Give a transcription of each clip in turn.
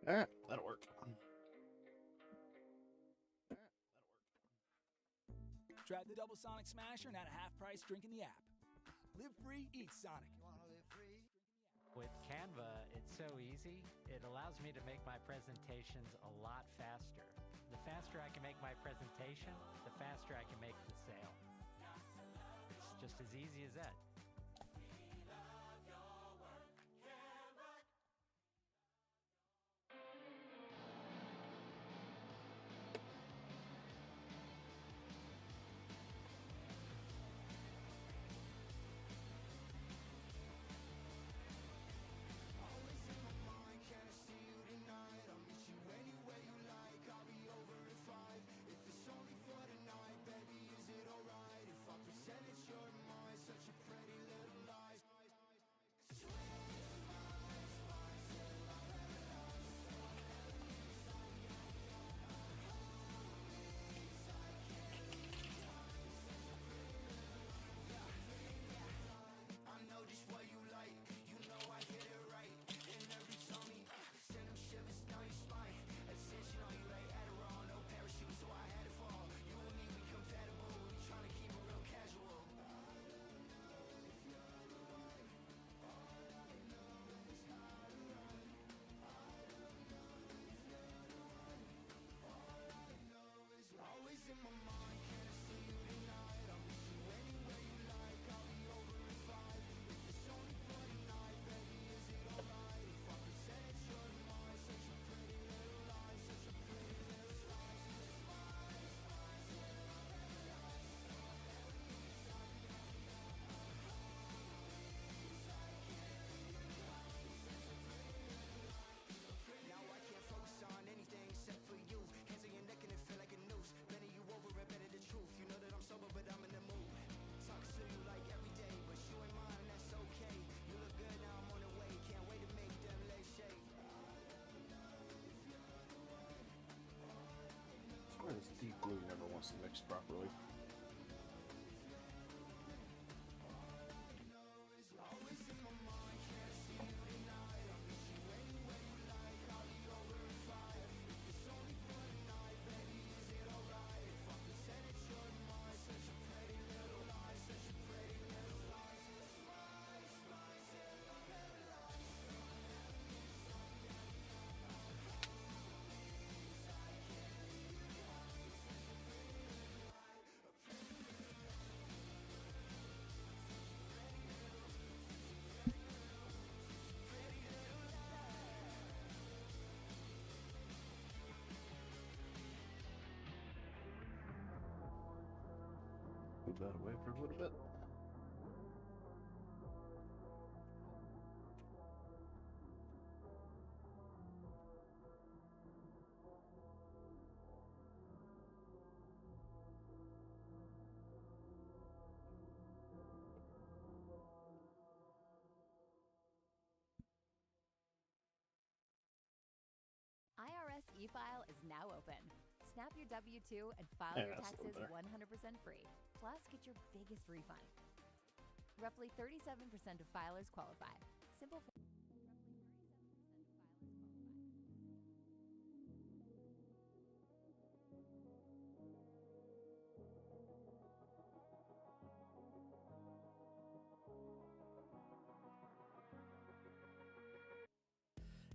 Alright, that'll work. Try the double Sonic Smasher and at a half price drink in the app. Live free, eat Sonic. With Canva, it's so easy. It allows me to make my presentations a lot faster. The faster I can make my presentation, the faster I can make the sale. It's just as easy as that. This deep blue never wants to mix properly. Move that away for a little bit. IRS e-file is now open. Snap your W-2 and file Yeah, your that's a taxes little better. 100% free. Plus, get your biggest refund. Roughly 37% of filers qualify. Simple.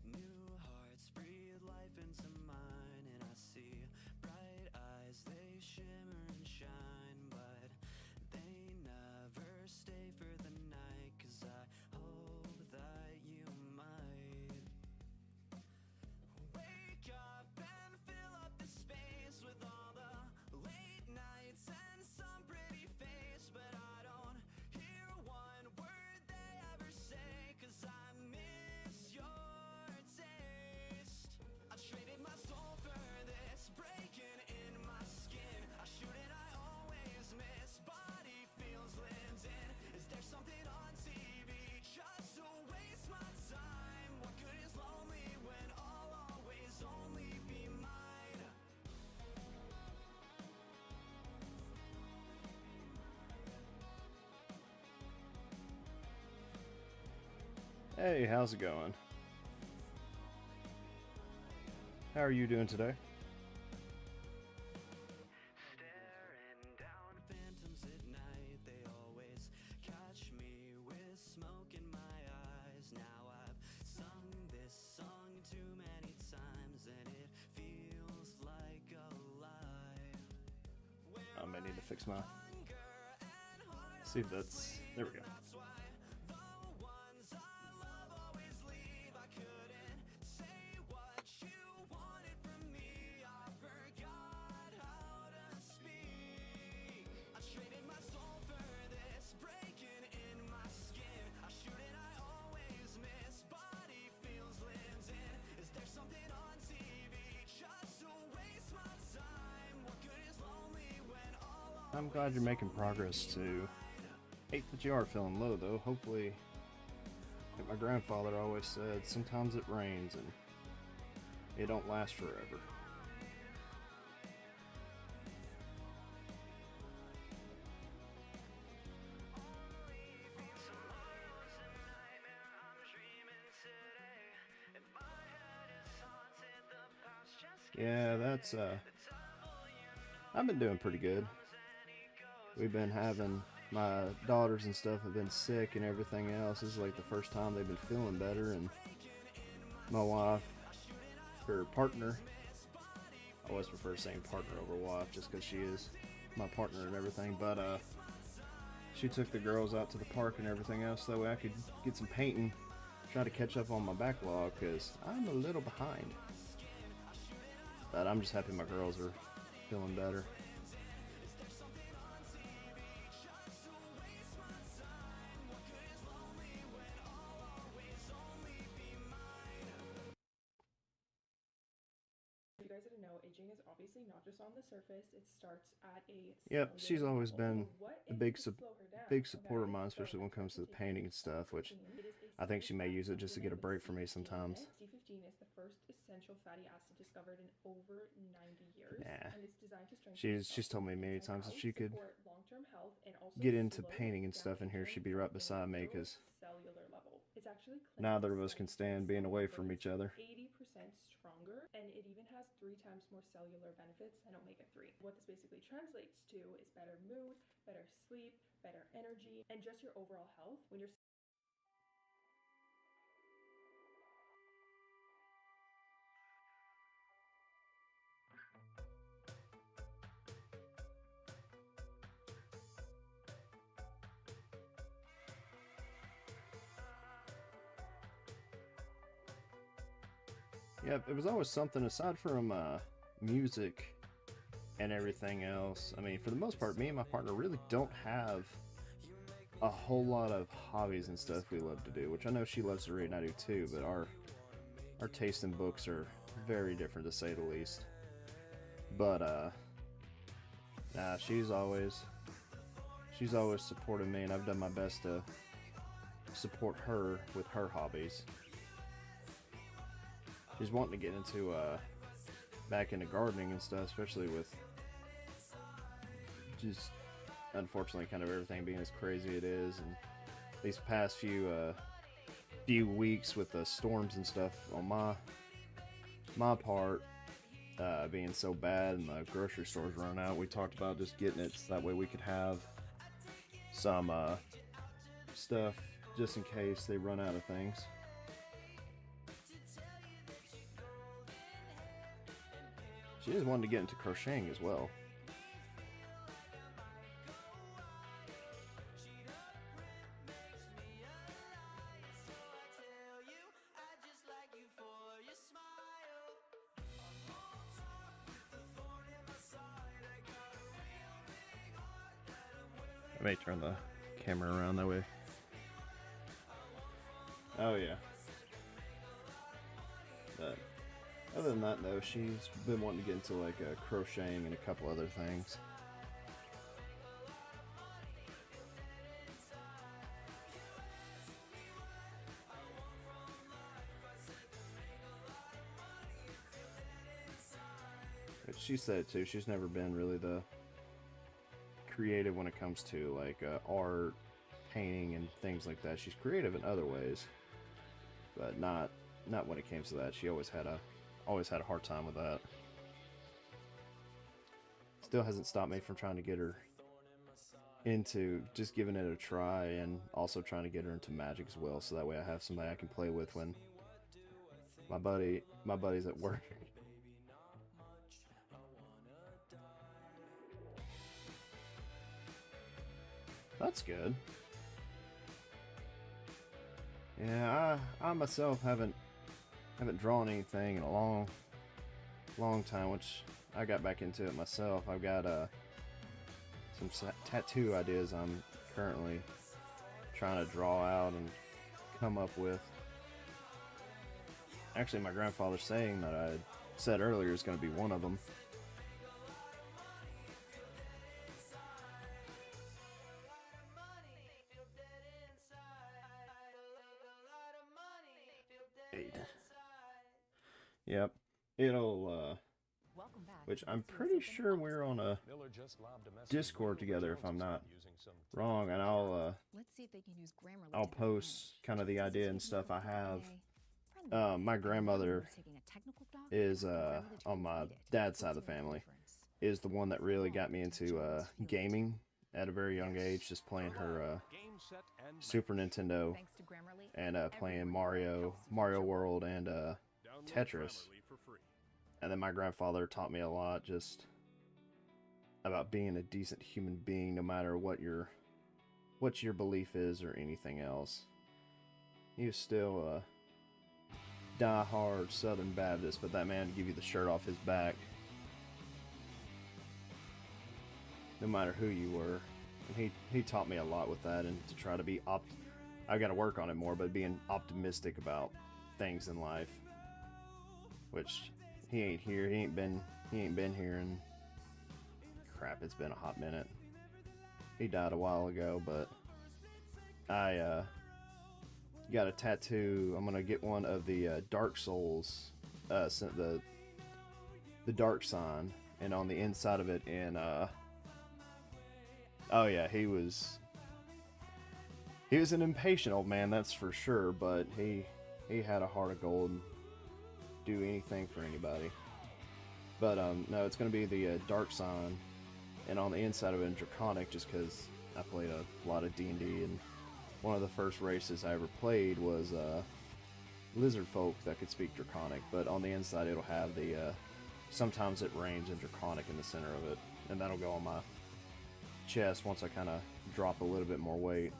New hearts breathe life into mine, and I see bright eyes, they shimmer and shine, but they never stay for the night, 'cause I hope that you might wake up and fill up the space with all the late nights and some pretty face, but I don't hear one word they ever say, 'cause I miss your taste. I traded my soul for this, breaking in my skin. I shoot and I always miss, body feels lived in. Is there something on TV just to waste my time? What good is lonely when I'll always only be mine? Hey, how's it going? How are you doing today? Staring down phantoms at night, they always catch me with smoke in my eyes. Now I've sung this song too many times and it feels like a lie. I may need to fix my. See if that's. There we go. That's why the ones I love always leave. I couldn't say what you wanted from me. I forgot how to speak. I traded my soul for this, breaking in my skin. I shoot and I always miss. Body feels limbs in. Is there something on TV just to waste my time? What good is lonely when all I'm glad you're making progress too. Hate that you are feeling low though. Hopefully, like my grandfather always said, sometimes it rains and it don't last forever. Yeah, that's I've been doing pretty good. We've been having my daughters and stuff have been sick and everything else. This is like the first time they've been feeling better, and my wife, her partner, I always prefer saying partner over wife just because she is my partner and everything, but she took the girls out to the park and everything else so that way I could get some painting, try to catch up on my backlog because I'm a little behind. But I'm just happy my girls are feeling better. You guys didn't know, aging is obviously not just on the surface. It starts at a Yep, she's cellular always level. been What a if big you could slow her down? big supporter of Okay, mine, so especially when it comes to the C15 painting and stuff, which it is a I think she may single use it fatty just to get a acid break from me with C15 in sometimes. it. C15 is the first essential fatty acid discovered in over 90 years, Nah. and it's designed to strengthen She's told me many times if she could long-term health and also get into slow painting and down stuff in here, aging she'd be right from a beside me literal because cellular level. It's actually neither of us clinically can studied stand being away that from each other. 80% stronger, and it even has 3 times more cellular benefits than omega-3. What this basically translates to is better mood, better sleep, better energy, and just your overall health when you're Yep, it was always something aside from music and everything else. I mean, for the most part, me and my partner really don't have a whole lot of hobbies and stuff we love to do, which I know she loves to read and I do too, but our taste in books are very different to say the least. But nah, she's always supported me, and I've done my best to support her with her hobbies. She's wanting to get into back into gardening and stuff, especially with just unfortunately kind of everything being as crazy it is, and these past few weeks with the storms and stuff on my part being so bad and the grocery stores run out. We talked about just getting it so that way we could have some stuff just in case they run out of things. She is wanting to get into crocheting as well. I may turn the camera around that way. Oh yeah. But other than that though, she's been wanting to get into like crocheting and a couple other things. But she said too, she's never been really the creative when it comes to like art, painting, and things like that. She's creative in other ways, but not when it came to that. She always had a always had a hard time with that. Still hasn't stopped me from trying to get her into just giving it a try, and also trying to get her into Magic as well, so that way I have somebody I can play with when my buddy's at work. That's good. Yeah, I myself haven't drawn anything in a long time, which I got back into it myself. I've got some tattoo ideas I'm currently trying to draw out and come up with. Actually, my grandfather's saying that I said earlier is going to be one of them. Yep, it'll which I'm pretty sure we're on a Discord together, if I'm not wrong, and I'll post kind of the idea and stuff I have. My grandmother is on my dad's side of the family is the one that really got me into gaming at a very young age, just playing her Super Nintendo and playing Mario World and Tetris. And then my grandfather taught me a lot just about being a decent human being, no matter what your belief is or anything else. He was still a die-hard Southern Baptist, but that man would give you the shirt off his back, no matter who you were. And he taught me a lot with that, and to try to be I got to work on it more, but being optimistic about things in life. Which he ain't here. He ain't been here in crap. It's been a hot minute. He died a while ago, but I got a tattoo. I'm gonna get one of the Dark Souls, the dark sign, and on the inside of it, and oh yeah, he was an impatient old man, that's for sure. But he had a heart of gold. Do anything for anybody. But no, it's gonna be the dark sign, and on the inside of it, Draconic, just because I played a lot of D&D, and one of the first races I ever played was lizard folk that could speak Draconic. But on the inside, it'll have the sometimes it rains in Draconic in the center of it, and that'll go on my chest once I kind of drop a little bit more weight.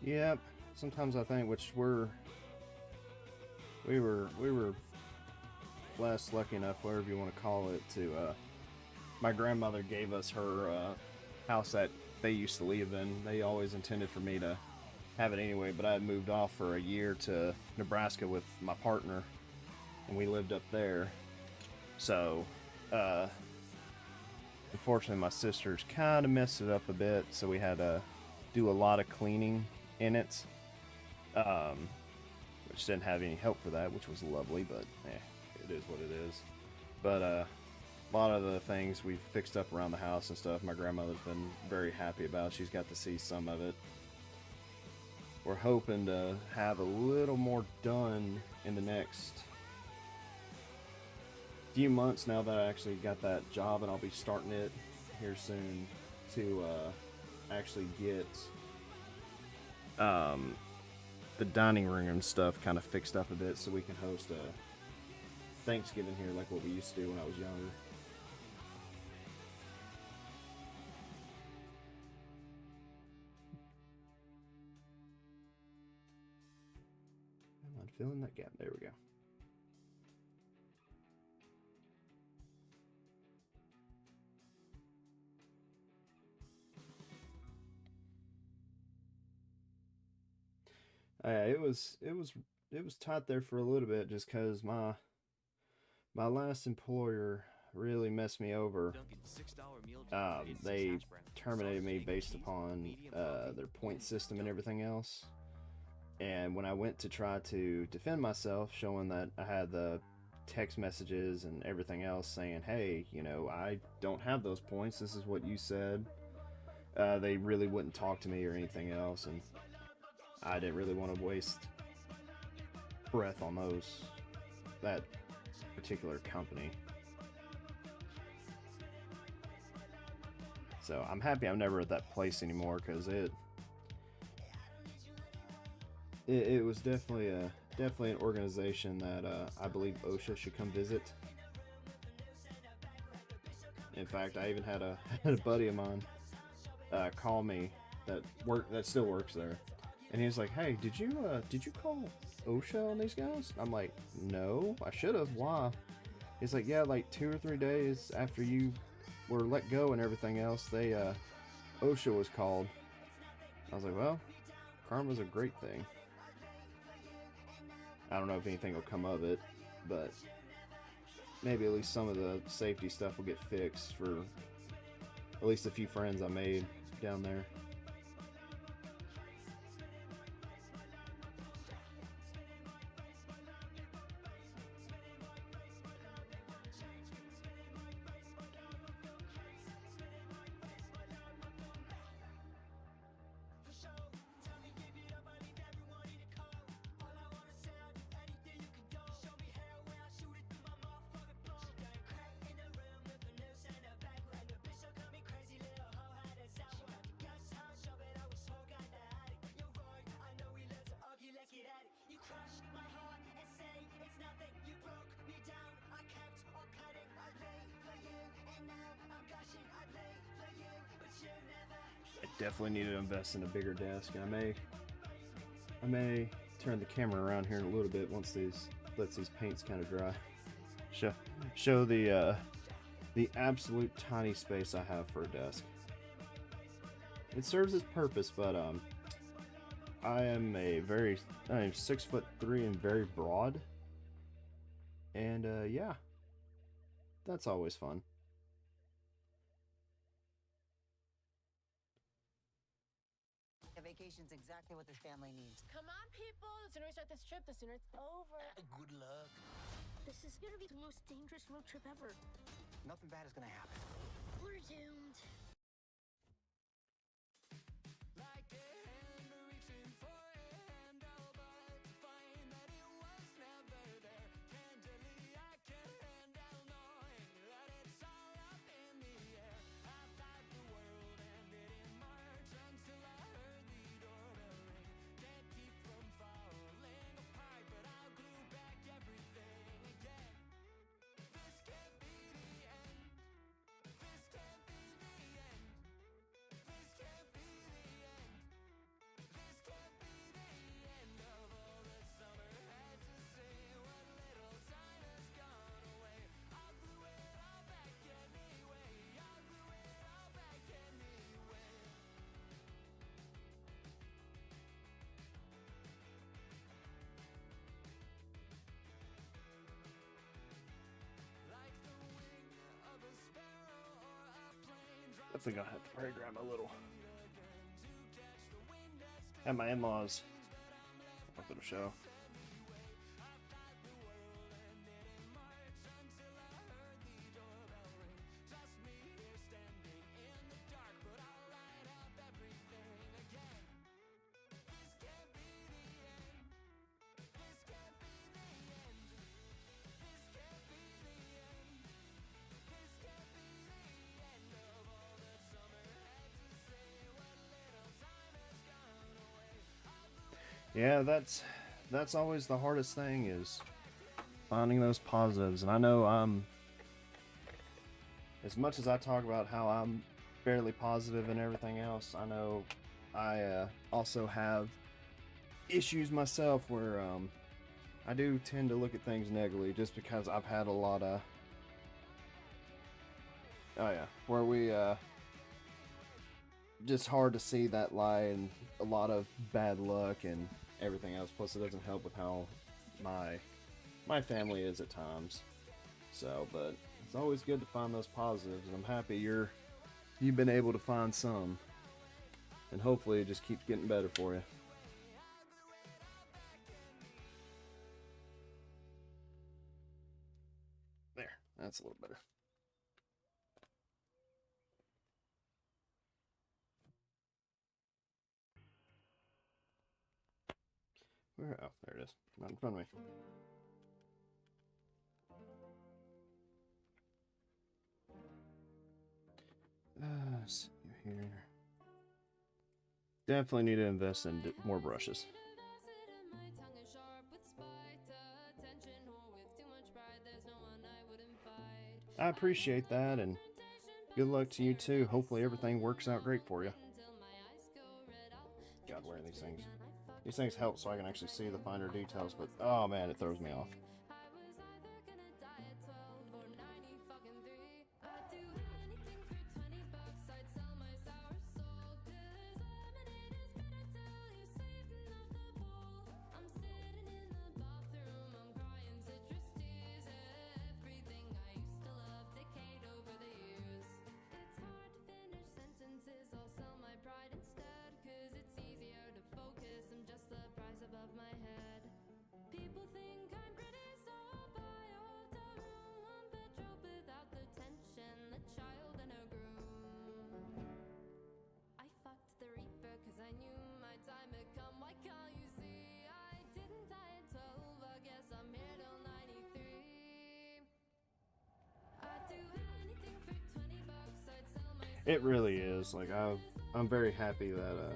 Yep. Sometimes I think, which we were blessed, lucky enough, whatever you want to call it, to my grandmother gave us her house that they used to live in. They always intended for me to have it anyway, but I had moved off for a year to Nebraska with my partner, and we lived up there. So unfortunately, my sisters kind of messed it up a bit, so we had to do a lot of cleaning in it, which didn't have any help for that, which was lovely, but it is what it is. But a lot of the things we've fixed up around the house and stuff, my grandmother's been very happy about. She's got to see some of it. We're hoping to have a little more done in the next few months, now that I actually got that job, and I'll be starting it here soon, to actually get the dining room and stuff kind of fixed up a bit, so we can host a Thanksgiving here like what we used to do when I was younger. I'm filling that gap. There we go. it was tight there for a little bit just because my last employer really messed me over. They terminated me based upon their point system and everything else. And when I went to try to defend myself, showing that I had the text messages and everything else saying, hey, I don't have those points. This is what you said. They really wouldn't talk to me or anything else. And I didn't really want to waste breath on that particular company. So I'm happy I'm never at that place anymore because it was definitely an organization that I believe OSHA should come visit. In fact, I even had a buddy of mine call me that still works there, and he was like, "Hey, did you call OSHA on these guys?" I'm like, "No, I should have. Why?" He's like, "Yeah, like 2 or 3 days after you were let go and everything else, OSHA was called." I was like, "Well, karma's a great thing." I don't know if anything will come of it, but maybe at least some of the safety stuff will get fixed for at least a few friends I made down there. I definitely need to invest in a bigger desk. I may turn the camera around here in a little bit once lets these paints kind of dry. Show the absolute tiny space I have for a desk. It serves its purpose, but I am 6'3" and very broad, and yeah, that's always fun. Vacation's exactly what this family needs. Come on, people. The sooner we start this trip, the sooner it's over. Good luck. This is gonna be the most dangerous road trip ever. Nothing bad is gonna happen. We're doomed. Definitely gonna have to probably grab my little at my in-laws. Up at a show. Yeah, that's always the hardest thing, is finding those positives. And I know as much as I talk about how I'm fairly positive and everything else, I know I also have issues myself where I do tend to look at things negatively just because I've had a lot of where we just hard to see that lie and a lot of bad luck and everything else. Plus, it doesn't help with how my family is at times. So, but it's always good to find those positives, and I'm happy you've been able to find some, and hopefully it just keeps getting better for you. There, that's a little better. Where? Oh, there it is. Right in front of me. See here. Definitely need to invest in more brushes. I appreciate that, and good luck to you too. Hopefully everything works out great for you. God, wearing these things. These things help so I can actually see the finer details, but oh man, it throws me off. It really is. Like I'm very happy that I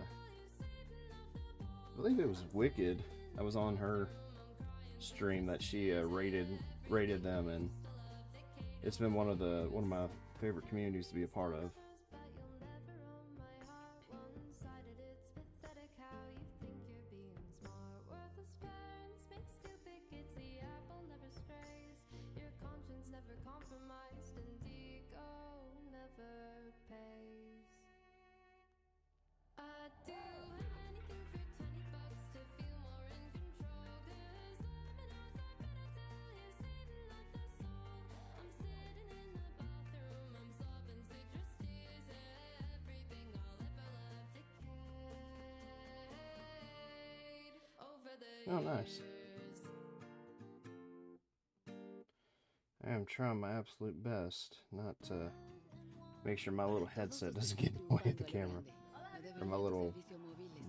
believe it was Wicked. I was on her stream that she rated them, and it's been one of my favorite communities to be a part of. Oh, nice. I am trying my absolute best not to make sure my little headset doesn't get in the way of the camera. Or my little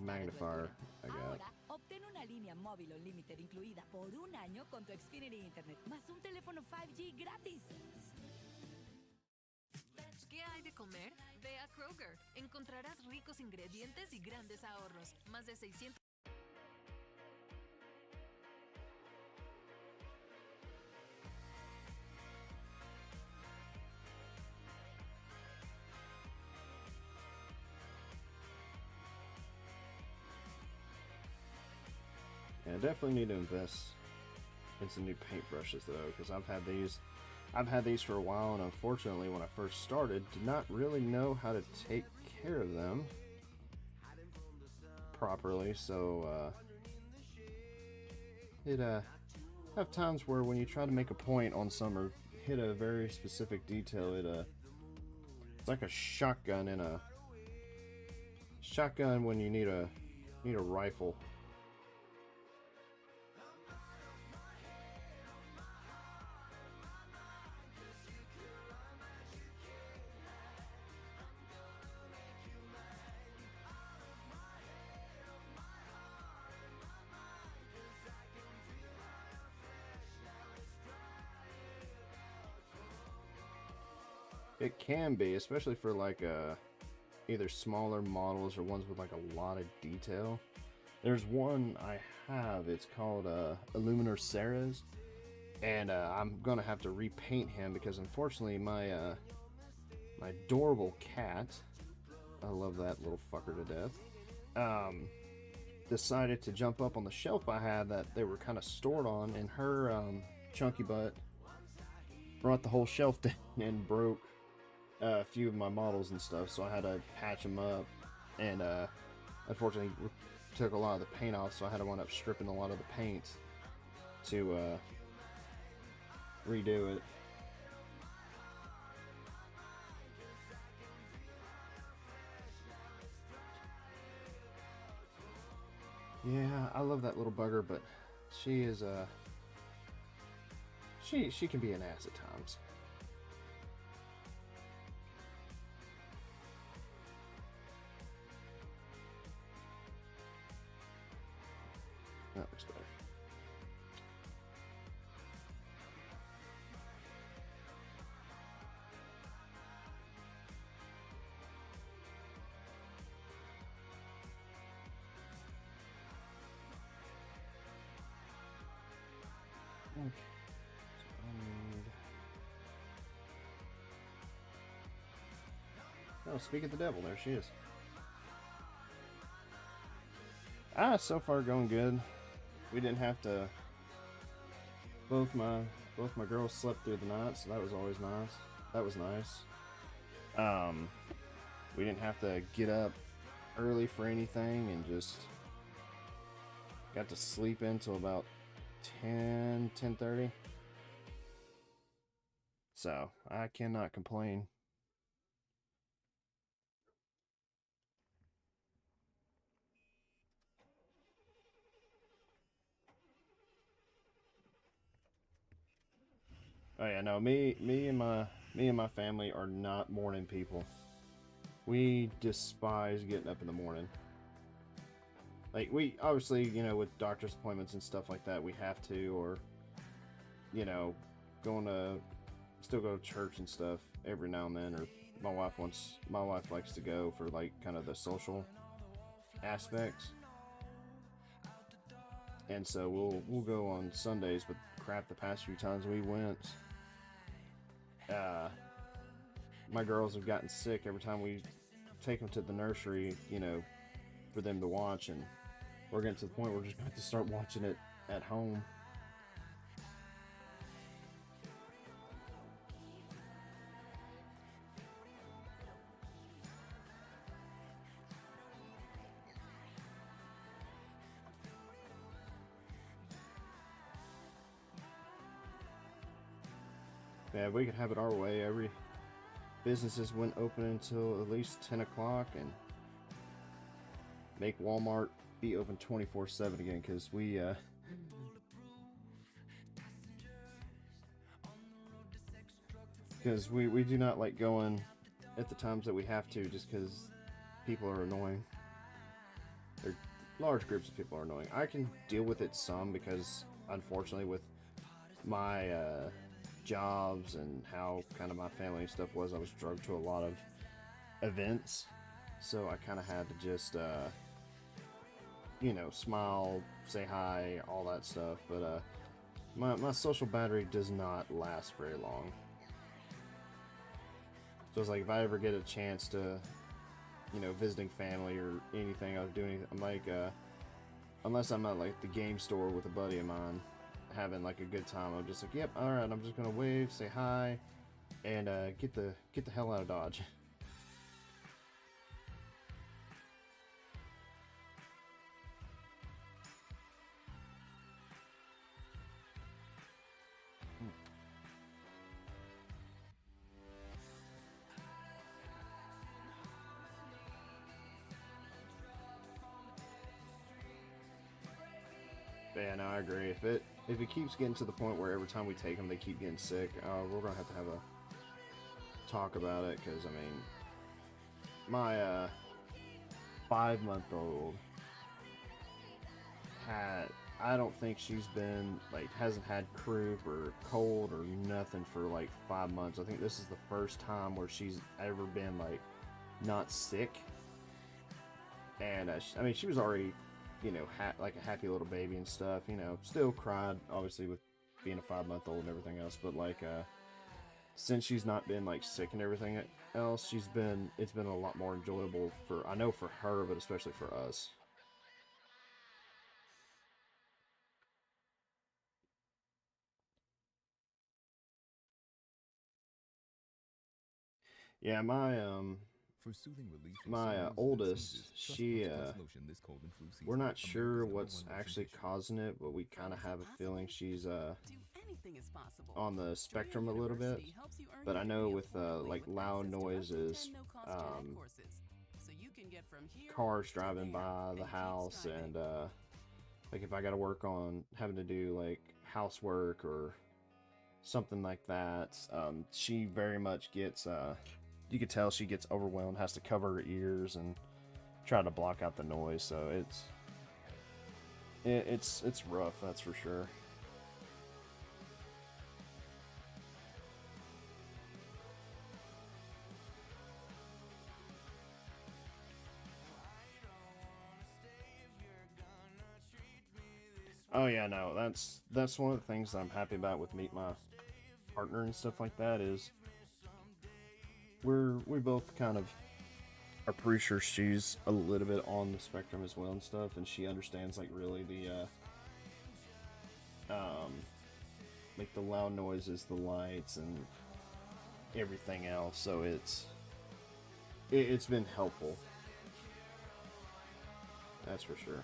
magnifier I got. Obtén una línea móvil o límite incluida por un año con tu Xfinity Internet, más un teléfono 5G gratis. ¿Qué hay de comer? Ve a Kroger. Encontrarás ricos ingredientes y grandes ahorros. Más de 600... Yeah, I definitely need to invest in some new paintbrushes though, because I've had these for a while, and unfortunately when I first started did not really know how to take care of them properly, so it have times where when you try to make a point on some or hit a very specific detail, it's like a shotgun in a shotgun when you need a rifle. It can be, especially for like either smaller models or ones with like a lot of detail. There's one I have, it's called Illuminor Ceres, and I'm gonna have to repaint him because unfortunately my my adorable cat, I love that little fucker to death, decided to jump up on the shelf I had that they were kind of stored on, and her chunky butt brought the whole shelf down and broke a few of my models and stuff, so I had to patch them up, and unfortunately took a lot of the paint off, so I had to wind up stripping a lot of the paint to redo it. Yeah, I love that little bugger, but she is she can be an ass at times. That looks better. Okay. So I need... Oh, speak of the devil, there she is. So far going good. We didn't have to. Both my girls slept through the night, so that was always nice. That was nice. We didn't have to get up early for anything, and just got to sleep until about 10:30. So I cannot complain. Oh yeah, no, me and my family are not morning people. We despise getting up in the morning. Like, we obviously, you know, with doctor's appointments and stuff like that, we have to, or, you know, still go to church and stuff every now and then, or my wife likes to go for, like, kind of the social aspects. And so we'll go on Sundays, but crap, the past few times we went, my girls have gotten sick every time we take them to the nursery, you know, for them to watch, and we're getting to the point where we're just going to start watching it at home. Yeah, we could have it our way. Every businesses wouldn't open until at least 10 o'clock, and make Walmart be open 24/7 again, because we do not like going at the times that we have to, just because people are annoying. Or large groups of people are annoying. I can deal with it some, because unfortunately with my jobs and how kind of my family and stuff was, I was drugged to a lot of events, so I kind of had to just you know, smile, say hi, all that stuff. But my social battery does not last very long. So it's like, if I ever get a chance to, you know, visiting family or anything, I'll do anything. I'm like, unless I'm at like the game store with a buddy of mine having like a good time, I'm just like, yep, all right, I'm just gonna wave, say hi, and get the hell out of Dodge. Yeah, no, I agree. If it keeps getting to the point where every time we take them they keep getting sick, we're gonna have to have a talk about it. Because I mean, my 5-month-old I don't think she's been hasn't had croup or cold or nothing for like 5 months. I think this is the first time where she's ever been like not sick. And I mean, she was already, you know, like a happy little baby and stuff, you know, still cried, obviously, with being a 5-month-old and everything else, but like, since she's not been like sick and everything else, it's been a lot more enjoyable I know for her, but especially for us. Yeah, my oldest, she we're not sure what's actually causing it, but we kind of have a feeling she's on the spectrum a little bit. But I know with like loud noises, cars driving by the house, and like if I got to work on having to do like housework or something like that, she very much gets you could tell she gets overwhelmed, has to cover her ears and try to block out the noise. So it's rough, that's for sure. Oh yeah, no, that's one of the things that I'm happy about with meet my partner and stuff like that is we both kind of are pretty sure she's a little bit on the spectrum as well and stuff, and she understands like really the like the loud noises, the lights, and everything else. So it's been helpful. That's for sure.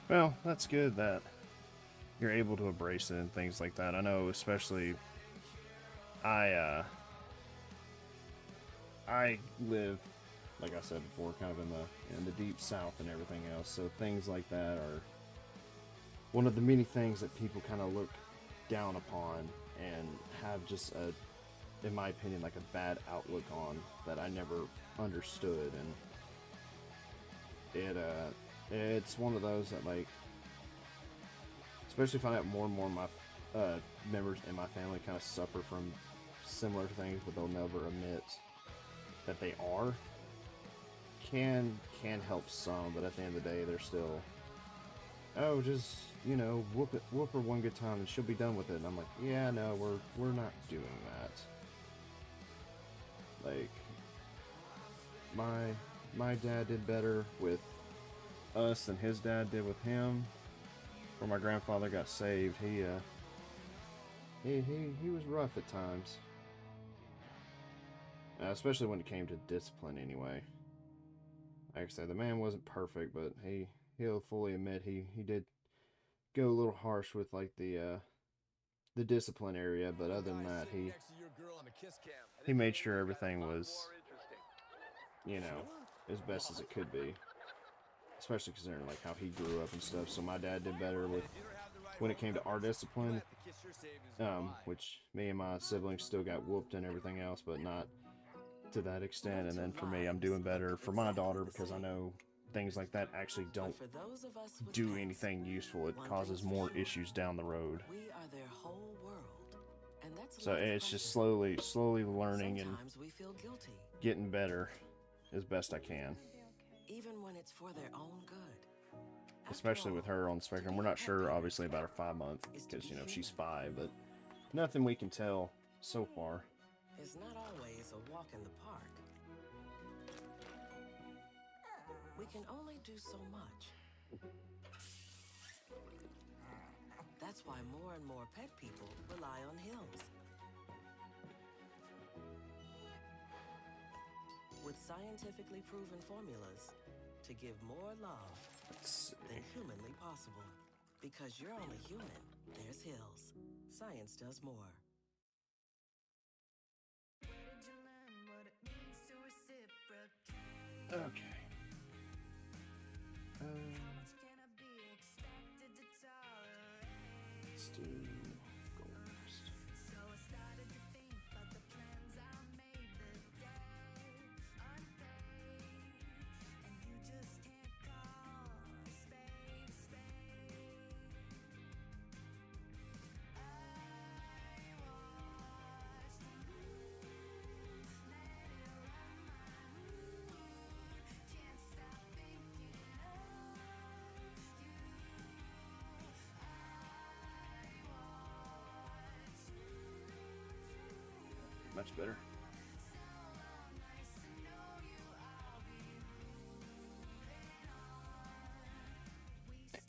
Well, that's good that you're able to embrace it and things like that. I know, especially I live, like I said before, kind of in the deep south and everything else. So things like that are one of the many things that people kind of look down upon and have just a, in my opinion, like a bad outlook on that I never understood. And it's one of those that, like, especially if I have more and more of my members in my family kind of suffer from similar things, but they'll never admit that they are, can help some, but at the end of the day, they're still, oh, just, you know, whoop her one good time and she'll be done with it. And I'm like, yeah, no, we're not doing that. Like, my dad did better with us than his dad did with him. When my grandfather got saved, he was rough at times, especially when it came to discipline. Anyway, like I said, the man wasn't perfect, but he'll fully admit he did go a little harsh with like the discipline area. But other than that, he made sure everything was, you know, as best as it could be. Especially considering like how he grew up and stuff. So my dad did better with when it came to our discipline, which me and my siblings still got whooped and everything else, but not to that extent. And then for me, I'm doing better for my daughter because I know things like that actually don't do anything useful. It causes more issues down the road. So it's just slowly learning and getting better as best I can. Even when it's for their own good. Especially with her on the spectrum. We're not sure, obviously, about her 5 month, because, you know, she's 5, but nothing we can tell so far. It's not always a walk in the park. We can only do so much. That's why more and more pet people rely on Hills. With scientifically proven formulas to give more love than humanly possible. Because you're only human, there's Hills. Science does more. Okay. Let's do gold first. Much better.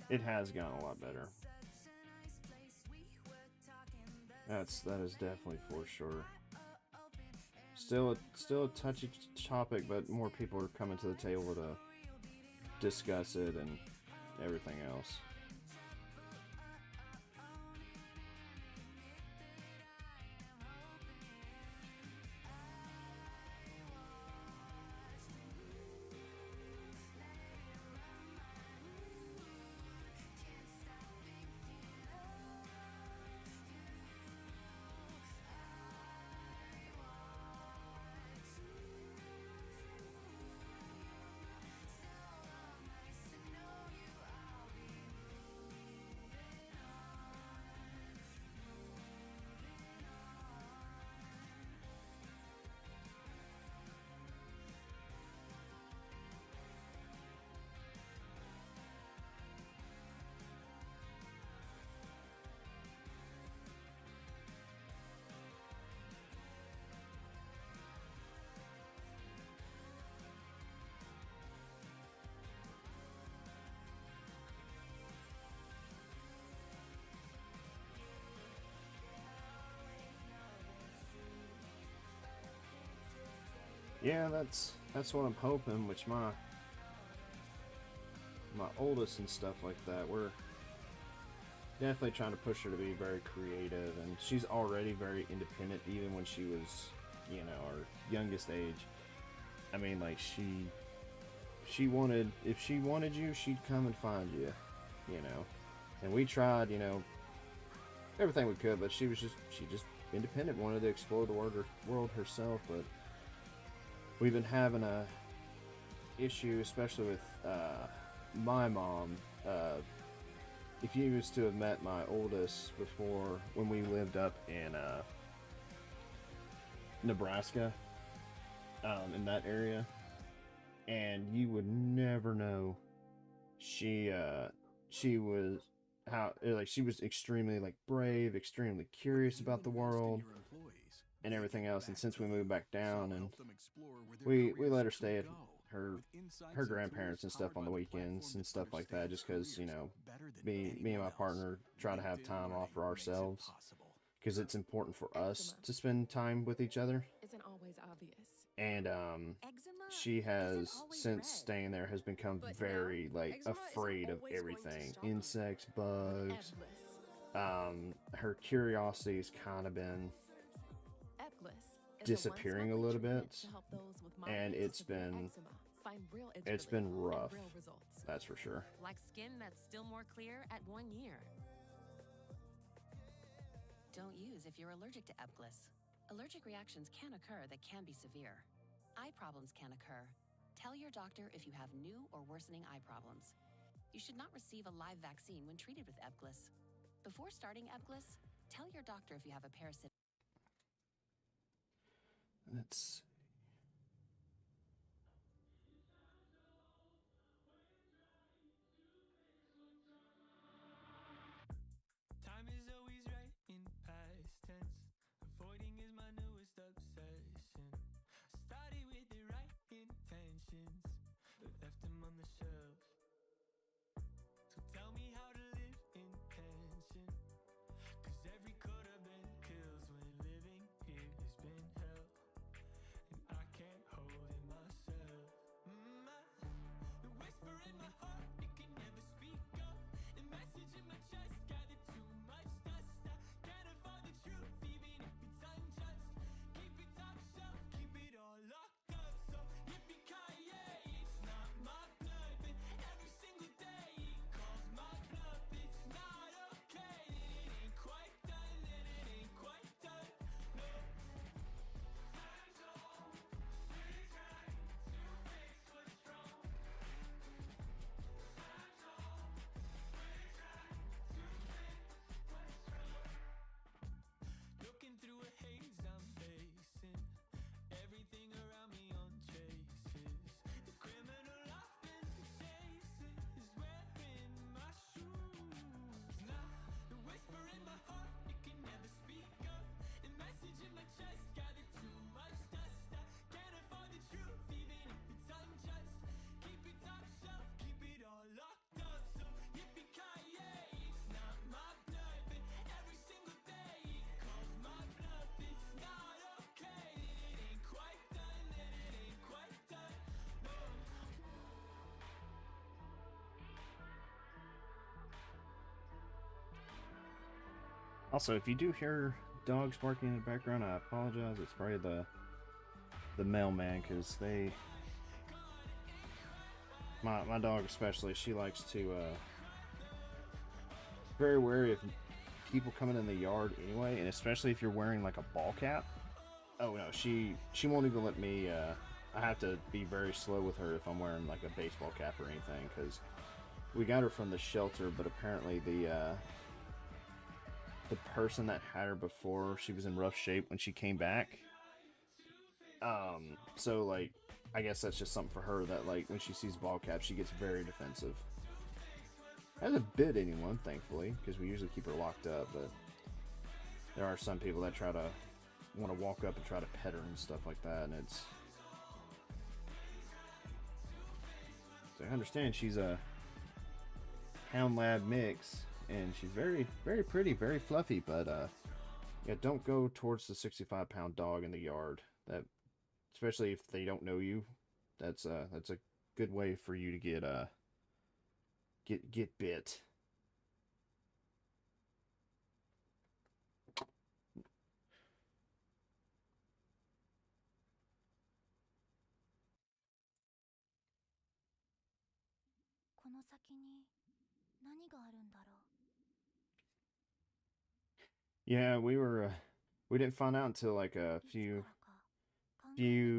It has gotten a lot better. That is definitely for sure. Still a touchy topic, but more people are coming to the table to discuss it and everything else. Yeah, that's what I'm hoping. Which my oldest and stuff like that, we're definitely trying to push her to be very creative, and she's already very independent, even when she was, you know, our youngest age. I mean, like she wanted, if she wanted you, she'd come and find you, you know. And we tried, you know, everything we could, but she just independent, wanted to explore the world herself. But we've been having a issue, especially with my mom. If you was to have met my oldest before, when we lived up in Nebraska, in that area, and you would never know she was she was extremely like brave, extremely curious about the world and everything else. And since we moved back down, and we let her stay at her grandparents and stuff on the weekends and stuff like that, just because, you know, me and my partner try to have time off for ourselves, because it's important for us to spend time with each other. Isn't always obvious. And she has, since staying there, has become very like afraid of everything, insects, bugs. Her curiosity's kind of been disappearing a little bit, and it's been rough, that's for sure. Like skin that's still more clear at 1 year. Don't use if you're allergic to Epglis. Allergic reactions can occur that can be severe. Eye problems can occur. Tell your doctor if you have new or worsening eye problems. You should not receive a live vaccine when treated with Epglis. Before starting Epglis, tell your doctor if you have a parasitic. Let's Time is always right in past tense. Avoiding is my newest obsession. Started with the right intentions, but left them on the shelf. So tell me how to live in tension, 'cause every could have been kills when living here has been hell, and I can't hold it myself. The whisper in my heart, it can never speak up. The message in my chest gathered too much dust. I can't afford the truth, even if it's unjust. Keep it top shelf, keep it all locked up. So yippee-ki-yay, it's not my blood, but every single day it calls my bluff. It's not okay, it ain't Also, if you do hear dogs barking in the background, I apologize. It's probably the mailman, because my dog especially, she likes to very wary of people coming in the yard anyway, and especially if you're wearing like a ball cap. Oh no, she won't even let me. I have to be very slow with her if I'm wearing like a baseball cap or anything, because we got her from the shelter, but apparently the person that had her before, she was in rough shape when she came back. So like, I guess that's just something for her, that like when she sees ball cap, she gets very defensive. Hasn't bit anyone, thankfully, because we usually keep her locked up, but there are some people that try to want to walk up and try to pet her and stuff like that, and it's... So I understand she's a Hound Lab mix, and she's very, very pretty, very fluffy, but yeah, don't go towards the 65-pound dog in the yard. That, especially if they don't know you, that's a good way for you to get bit. Yeah, we didn't find out until like a few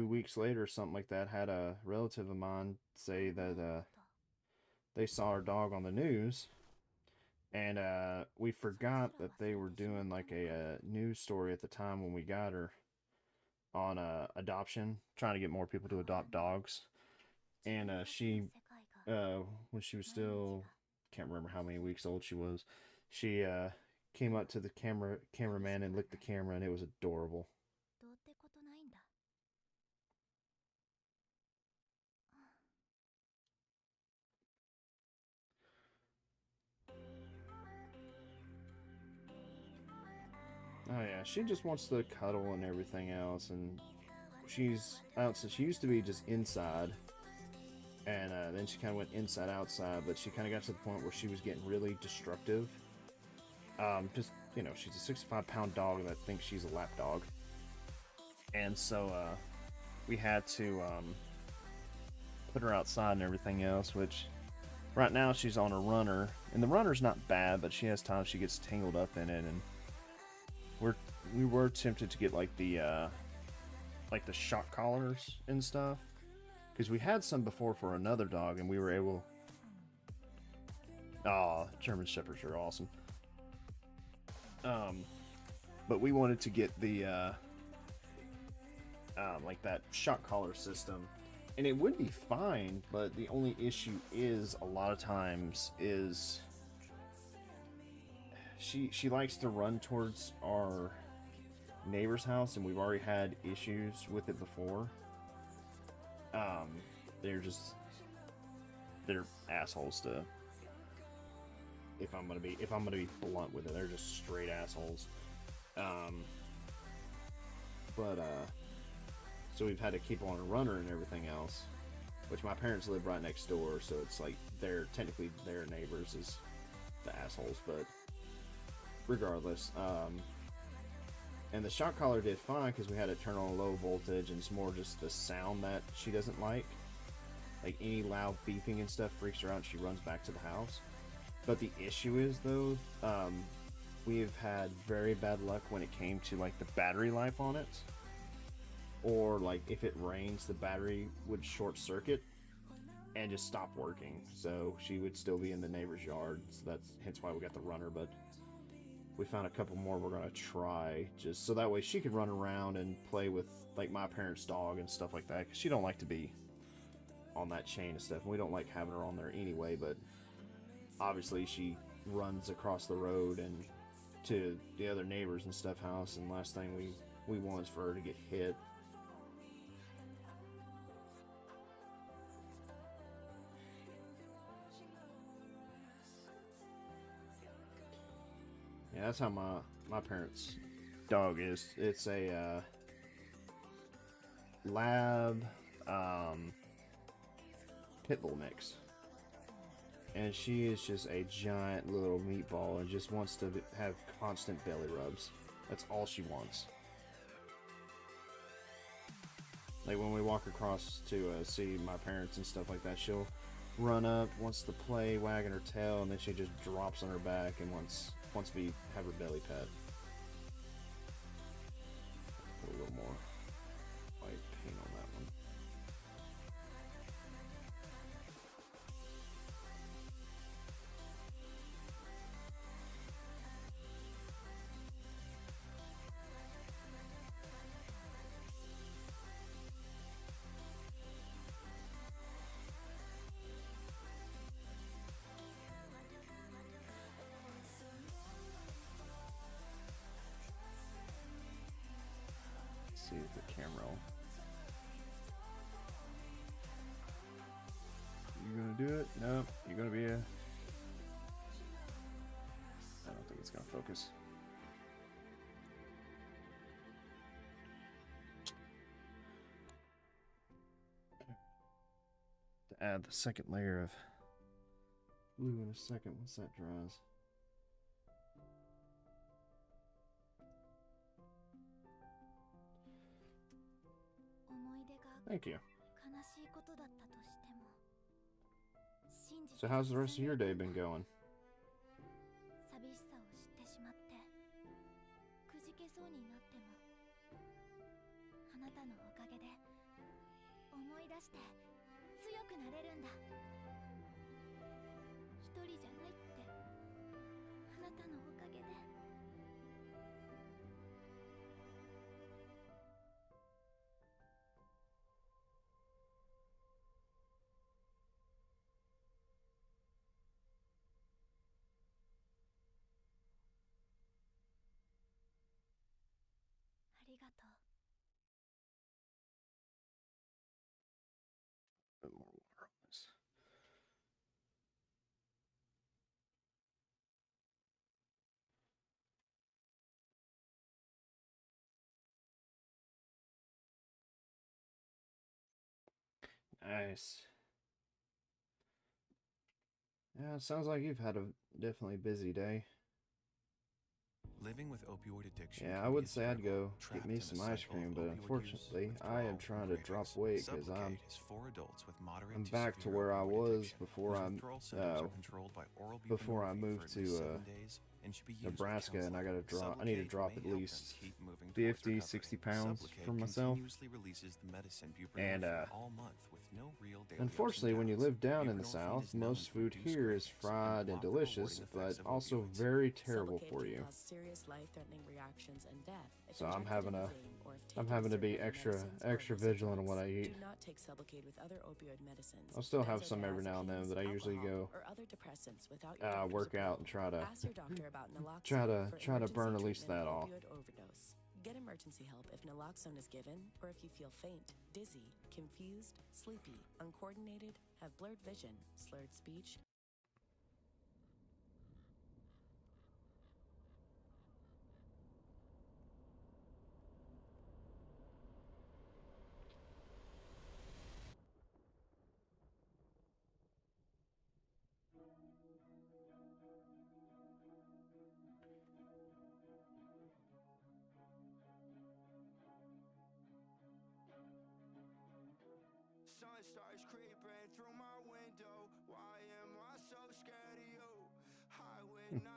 weeks later or something like that. Had a relative of mine say that they saw our dog on the news, and we forgot that they were doing like a news story at the time when we got her on adoption, trying to get more people to adopt dogs. And she when she was still, can't remember how many weeks old she was, she came up to the cameraman and licked the camera, and it was adorable. Oh yeah, she just wants to cuddle and everything else, and she's out. So she used to be just inside, and then she kind of went inside outside, but she kind of got to the point where she was getting really destructive. Just, you know, she's a 65-pound dog that thinks she's a lap dog, and so we had to put her outside and everything else, which right now she's on a runner, and the runner's not bad, but she has times she gets tangled up in it, and we were tempted to get like the shock collars and stuff, because we had some before for another dog, and we were able... German Shepherds are awesome. But we wanted to get the like that shock collar system, and it would be fine, but the only issue is a lot of times is she likes to run towards our neighbor's house, and we've already had issues with it before. They're assholes to... If I'm gonna be blunt with it, they're just straight assholes. So we've had to keep on a runner and everything else, which my parents live right next door, so it's like they're technically their neighbors is the assholes, but regardless, and the shock collar did fine because we had to turn on low voltage, and it's more just the sound that she doesn't like any loud beeping and stuff freaks her out, and she runs back to the house. But the issue is, though, we have had very bad luck when it came to like the battery life on it, or like if it rains, the battery would short circuit and just stop working, so she would still be in the neighbor's yard. So that's hence why we got the runner. But we found a couple more we're gonna try, just so that way she could run around and play with like my parents' dog and stuff like that, because she don't like to be on that chain and stuff, and we don't like having her on there anyway. But obviously she runs across the road and to the other neighbors and stuff house, and last thing we want is for her to get hit. Yeah, that's how my parents' dog is. It's a lab pit bull mix. And she is just a giant little meatball and just wants to have constant belly rubs. That's all she wants. Like when we walk across to see my parents and stuff like that, she'll run up, wants to play, wagging her tail, and then she just drops on her back and wants me to have her belly pet. Put a little more white paint on that one. See the camera. You gonna do it? No, you're gonna be a. I don't think it's gonna focus. To add the second layer of blue in a second once that dries. Thank you. So how's the rest of your day been going? Bit more water on this. Nice. Yeah, it sounds like you've had a definitely busy day. Living with opioid addiction. Yeah, I would say I'd go get me some ice cream, but unfortunately, I am trying to drop weight because I'm back to where I was before I moved to Nebraska, and I need to drop at least 50, 60 pounds for myself. And unfortunately, when you live down in the South, most food here is fried and delicious, but also very terrible for you. So I'm having to be extra vigilant on what I eat. I'll still have some every now and then, but I usually go work out and try to burn at least that off. Get emergency help if naloxone is given, or if you feel faint, dizzy, confused, sleepy, uncoordinated, have blurred vision, slurred speech.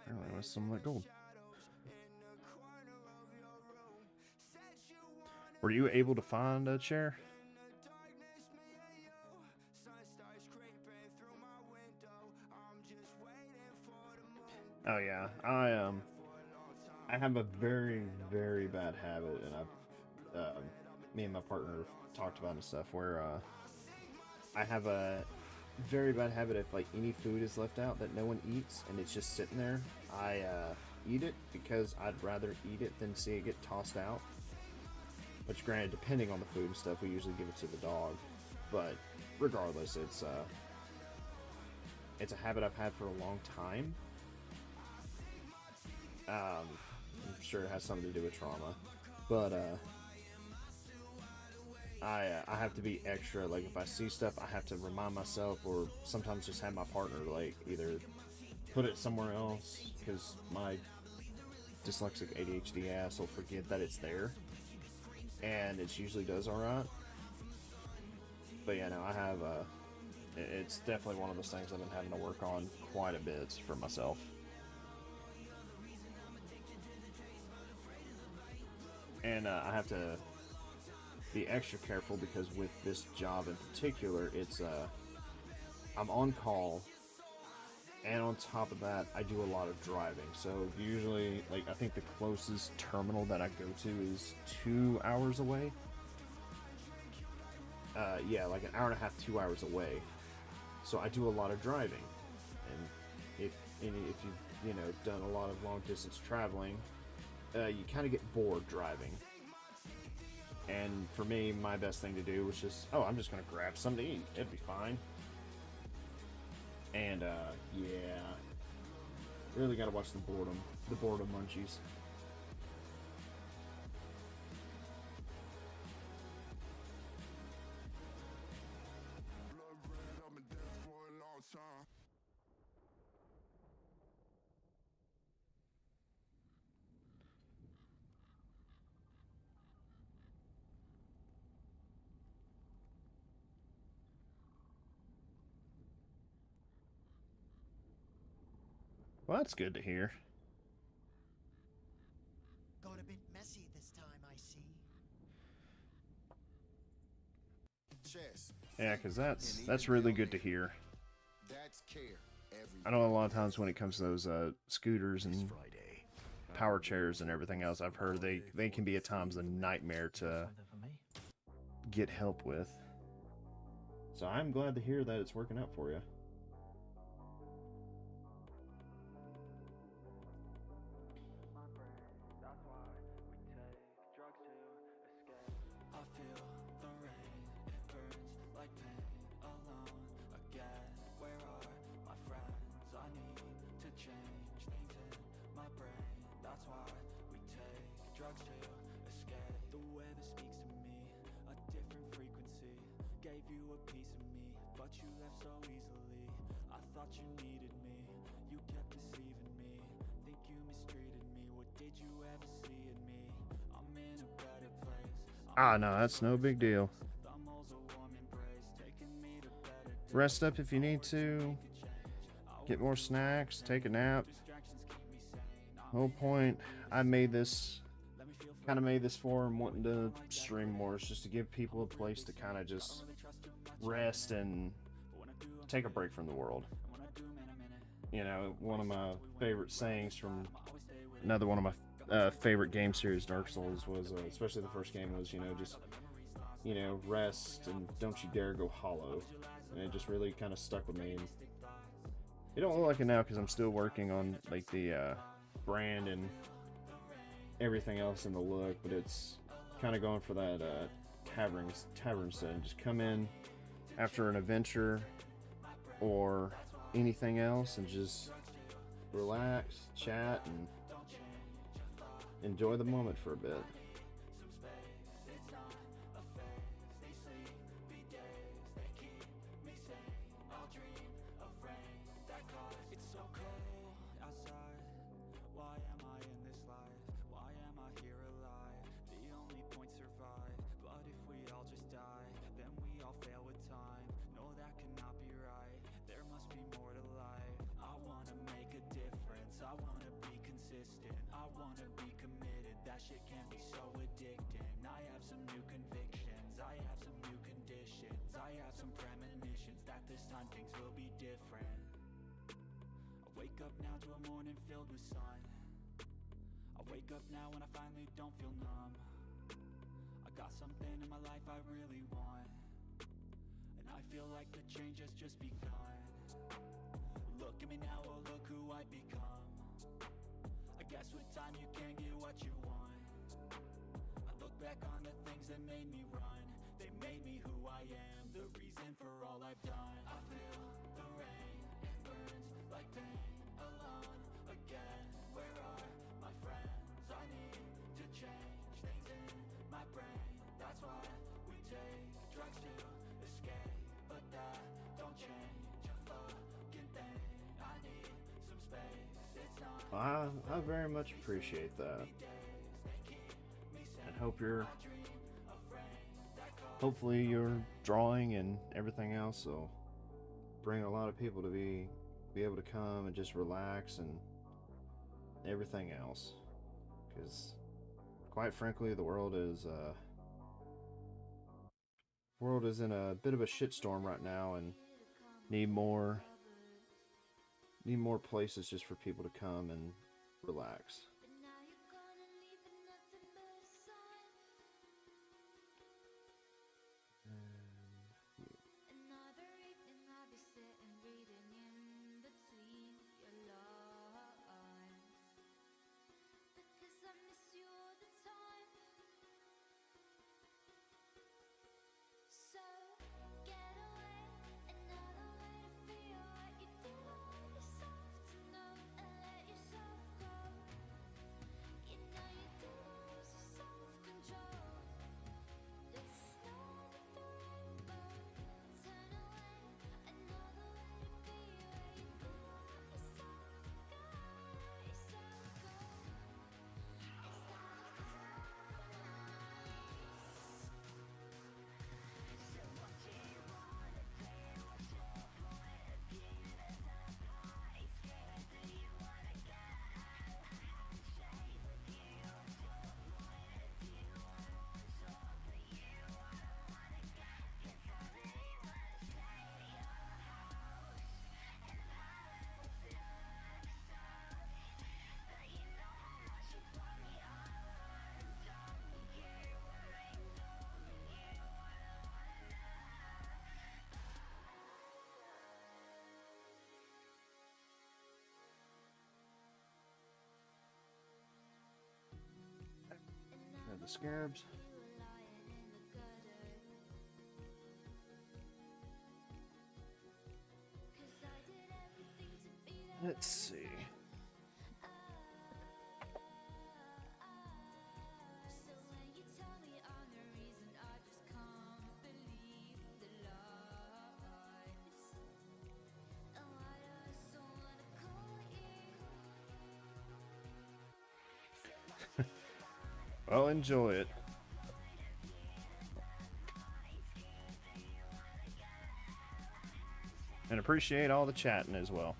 Apparently, it was some of that gold. Were you able to find a chair? Oh yeah, I have a very, very bad habit, and me and my partner talked about it and stuff, where I have a very bad habit if like any food is left out that no one eats and it's just sitting there, I eat it because I'd rather eat it than see it get tossed out. Which, granted, depending on the food and stuff, we usually give it to the dog. But regardless, it's a habit I've had for a long time. I'm sure it has something to do with trauma, but I have to be extra. Like if I see stuff, I have to remind myself, or sometimes just have my partner like either put it somewhere else because my dyslexic ADHD ass will forget that it's there, and it usually does all right. But yeah, no, I have. It's definitely one of those things I've been having to work on quite a bit for myself. And I have to be extra careful because with this job in particular, it's I'm on call, and on top of that, I do a lot of driving. So usually, like I think the closest terminal that I go to is 2 hours away. Yeah, like an hour and a half, 2 hours away. So I do a lot of driving, and if you've done a lot of long distance traveling, you kind of get bored driving. And for me, my best thing to do was just, I'm just gonna grab something to eat. It'd be fine. And yeah, really gotta watch the boredom munchies. Well, that's good to hear. Got a bit messy this time, I see. Yeah, because that's really good to hear. I know a lot of times when it comes to those scooters and power chairs and everything else, I've heard they can be at times a nightmare to get help with. So I'm glad to hear that it's working out for you. Ah, no, that's no big deal. Rest up if you need to. Get more snacks. Take a nap. Whole point, I made this for and wanting to stream more. It's just to give people a place to kind of just rest and take a break from the world. You know, one of my favorite sayings from another one of my favorite game series, Dark Souls, was especially the first game was, just rest and don't you dare go hollow. And it just really kind of stuck with me. And it don't look like it now because I'm still working on like the brand and everything else in the look, but it's kind of going for that tavern setting. Just come in after an adventure or anything else and just relax, chat, and enjoy the moment for a bit. That's why we take I very much appreciate that. And hopefully your drawing and everything else will bring a lot of people to be able to come and just relax and everything else. Because quite frankly, the world is in a bit of a shitstorm right now, and need more places just for people to come and relax. The Scarabs. Let's see. Well, enjoy it. And appreciate all the chatting as well.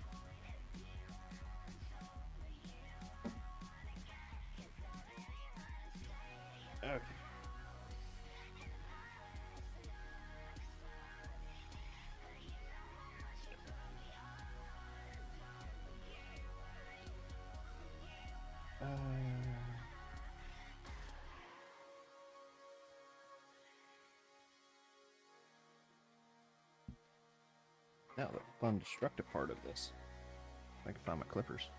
Okay. Now the fun destructive part of this. I can find my clippers.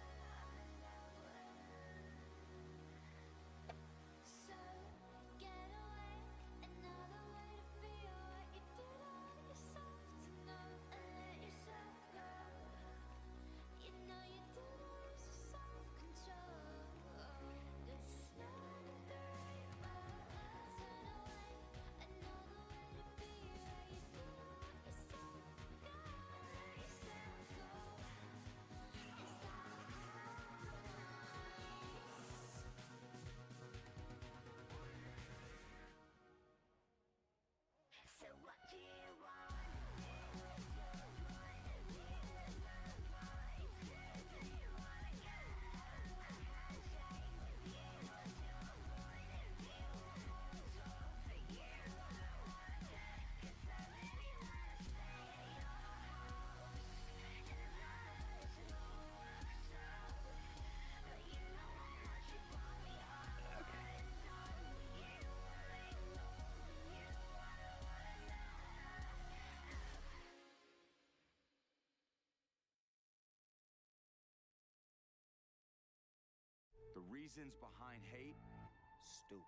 The reasons behind hate, stupid.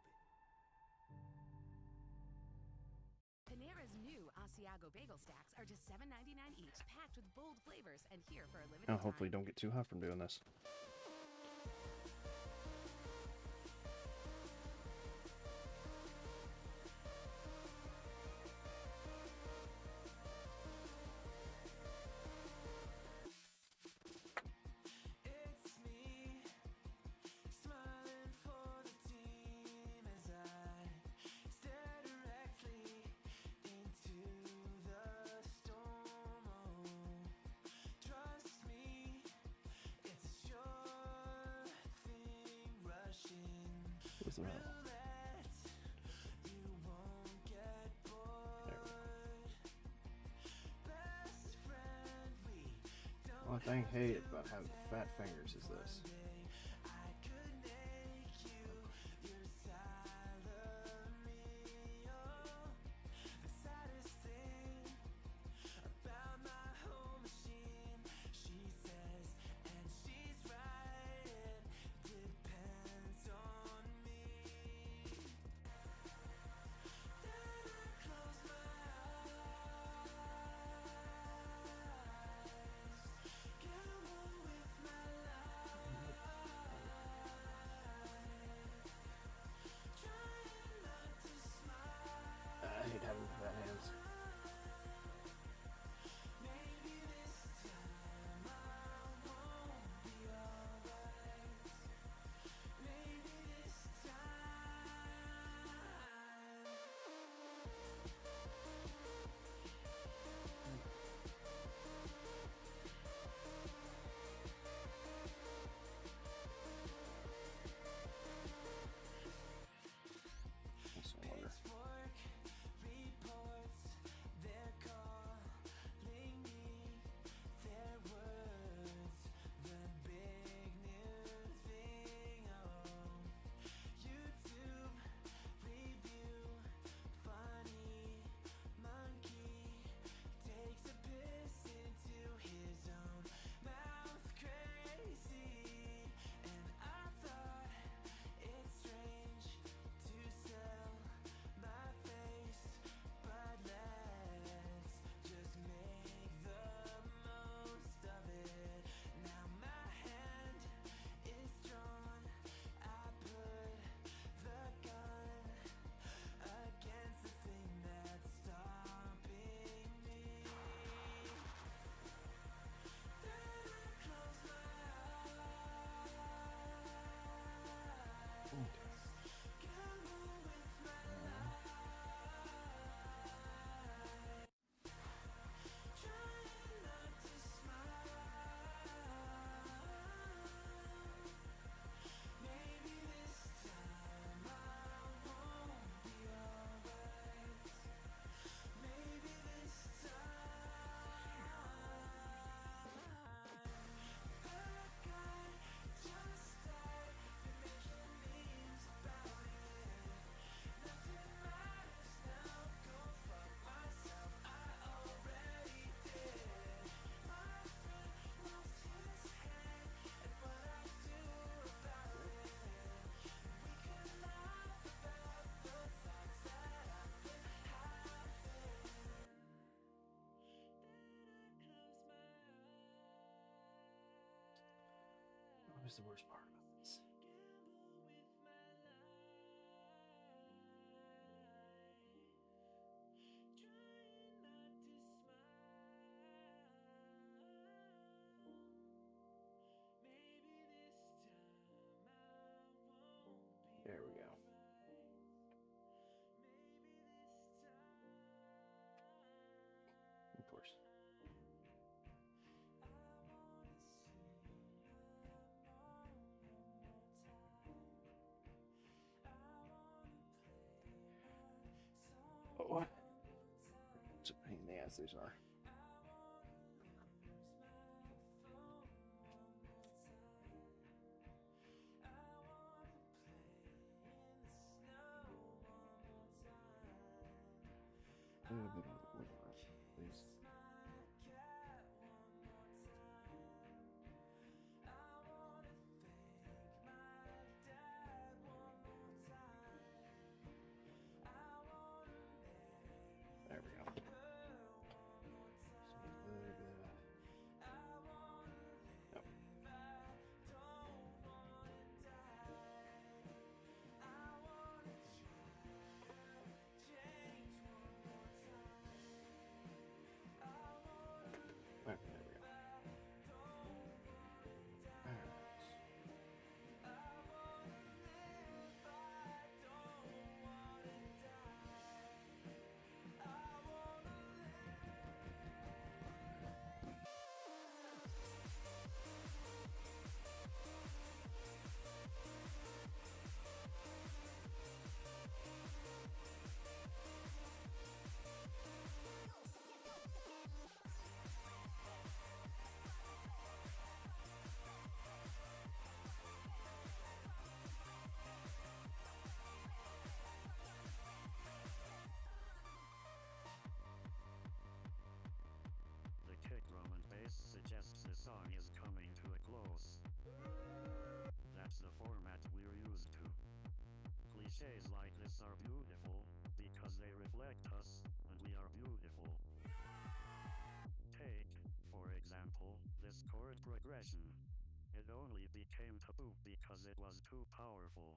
Panera's new Asiago bagel stacks are just $7.99 each, packed with bold flavors, and here for a limited Oh, time. hopefully don't get too hot from doing this. throw. One thing I hate about having fat fingers is this. I hate having fat hands. That's no wonder. What was the worst part about this? There we go. Of course. Oh, what? It's a pain in the ass these are. A little bit of it, please. There we go. Just a little bit of. Nope. are beautiful because they reflect us, and we are beautiful. Take, for example, this chord progression. It only became taboo because it was too powerful.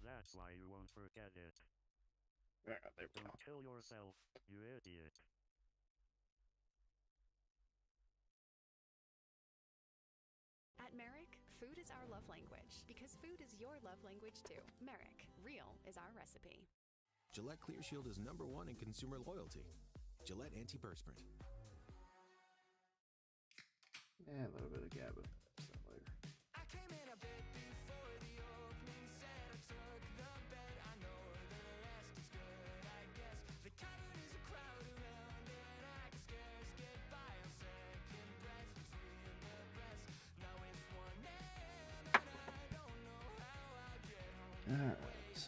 That's why you won't forget it. Don't kill yourself, you idiot. At Merrick, food is our love language because food is your love language too. Merrick, real is our recipe. Gillette Clear Shield is #1 in consumer loyalty. Gillette Antiperspirant. Yeah, a little bit of Gabba stuff later. I came in a bit before the opening set. I took the bet. I know the rest is good, I guess. The cavern is a crowd around and I can scarce get by on second breaths between the breaths. Now it's 1 a.m. and I don't know how I'll get home. Alright.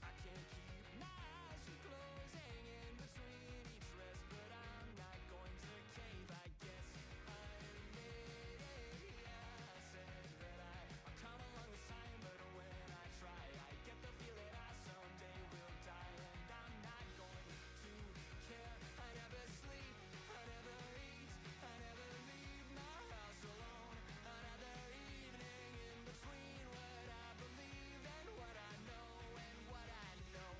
I can't keep my eyes from closing in between each rest, but I'm not going to cave. I guess I made it. Yeah, I said that I'll come along this time, but when I try, I get the feeling I someday will die, and I'm not going to care. I never sleep, I never eat, I never leave my house alone. Another evening in between what I believe and what I know and what I know.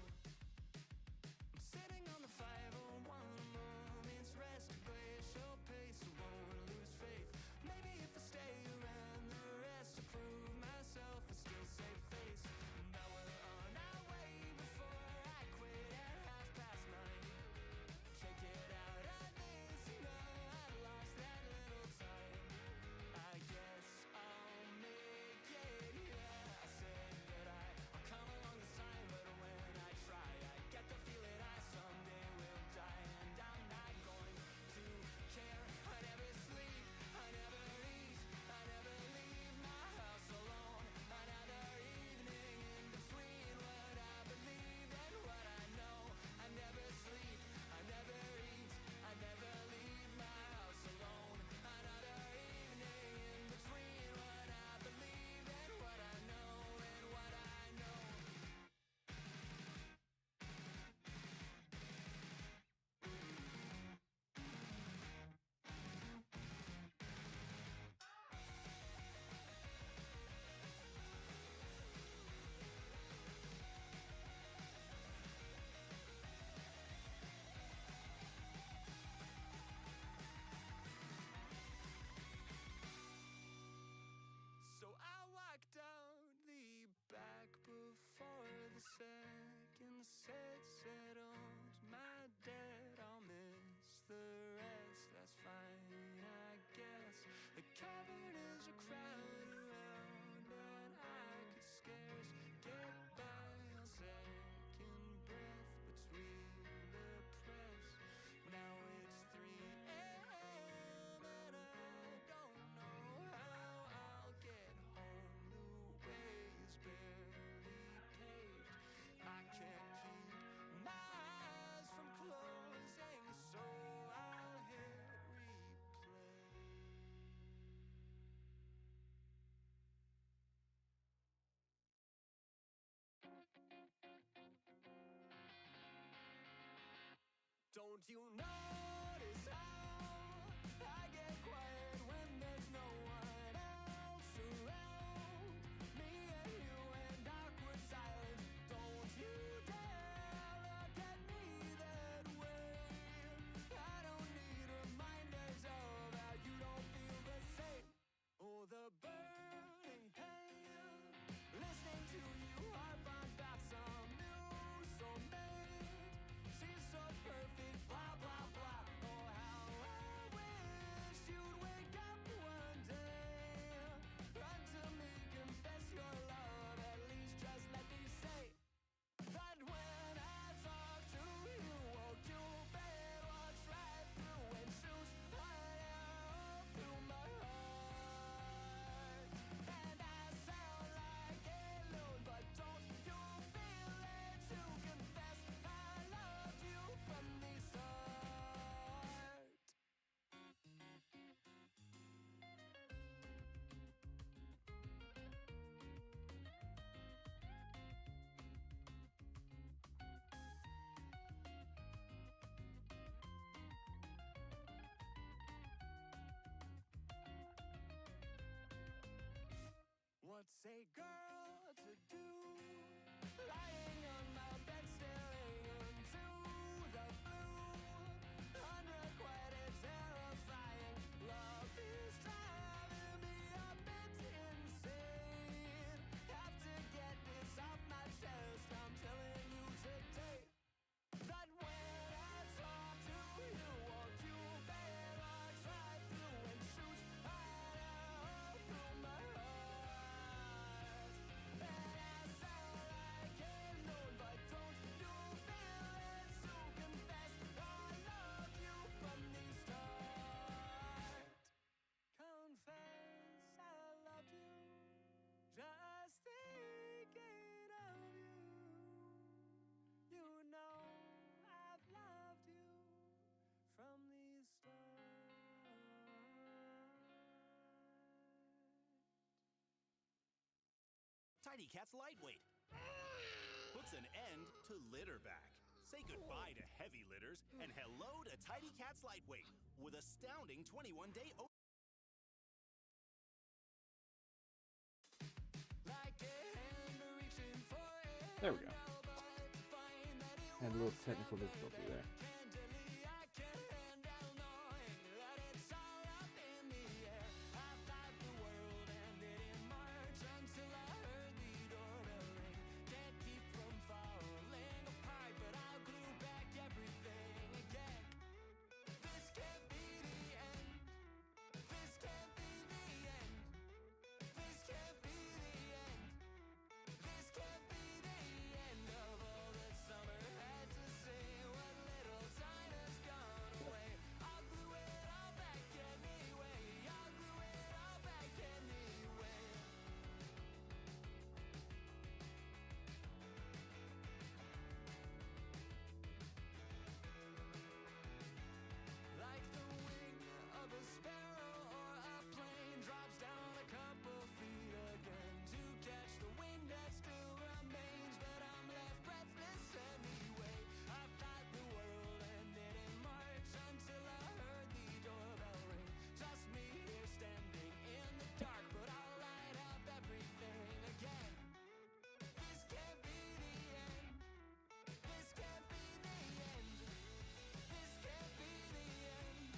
I'm sitting on the 501, moment's rest, a glacial pace, I won't lose faith. Maybe if I stay around the rest to prove myself, I still save face. Now we're on our way before I quit at 9:30. Can't get out of this, no, I've lost that little time. I guess I'll make it, yeah. I said that I'll come along this time, but when I try, I get the feeling I someday will die, and I'm not going to care. I never sleep, I never eat, I never leave my house alone. Another evening in between what I believe and what I know. I never sleep, I never eat, I never leave my house alone. Another evening in between what I believe and what I know and what I know. So I walked out the back before the second set settled my debt. I'll miss the rest, that's fine, I guess. The cavern is a crowd around and I could scarce get by on second breath between the press. Now it's 3 a.m. and I don't know how I'll get home. The way is barely paved. I can't keep my eyes from closing, so I'll hit replay. Don't you notice how I get quiet when there's no one else around? Me and you and awkward silence. Don't you dare look at me that way. I don't need reminders of how you don't feel the same. Oh, the burning pain, listening to you harp on about some new soulmate. She's so perfect, blah, blah, blah. say, girl, to do? Lying on my bed, staring into the blue. Unrequited, terrifying. Love is driving me a bit insane. Have to get this off my chest. I'm telling you today that when I talk to you, won't you better try through and shoot right out through my heart. And I sound like a known, but don't you feel it to confess I loved you from the start. Confess I loved you, just thinking of you. You know I've loved you from the start. Tidy Cat's Lightweight puts an end to litter back. Say goodbye to heavy litters and hello to Tidy Cat's Lightweight with astounding 21-day Like a hand reaching for it. There we go. Had a little technical difficulty there. Tenderly, I can handle knowing that it's all up in the air. I thought the world ended in March until I heard the doorbell ring. Can't keep from falling apart, but I'll glue back everything again. This can't be the end. This can't be the end. This can't be the end. This can't be the end of all that summer had to say. What little time has gone away. I'll glue it all back anyway. I'll glue it all back anyway. Like the wing of a sparrow or a plane drops down a couple feet again to catch the wind that still remains, but I'm left breathless anyway. I thought the world ended in March until I heard the doorbell ring. Just me here standing in the dark, but I'll light up everything again. This can't be the end. This can't be the end. This can't be the end.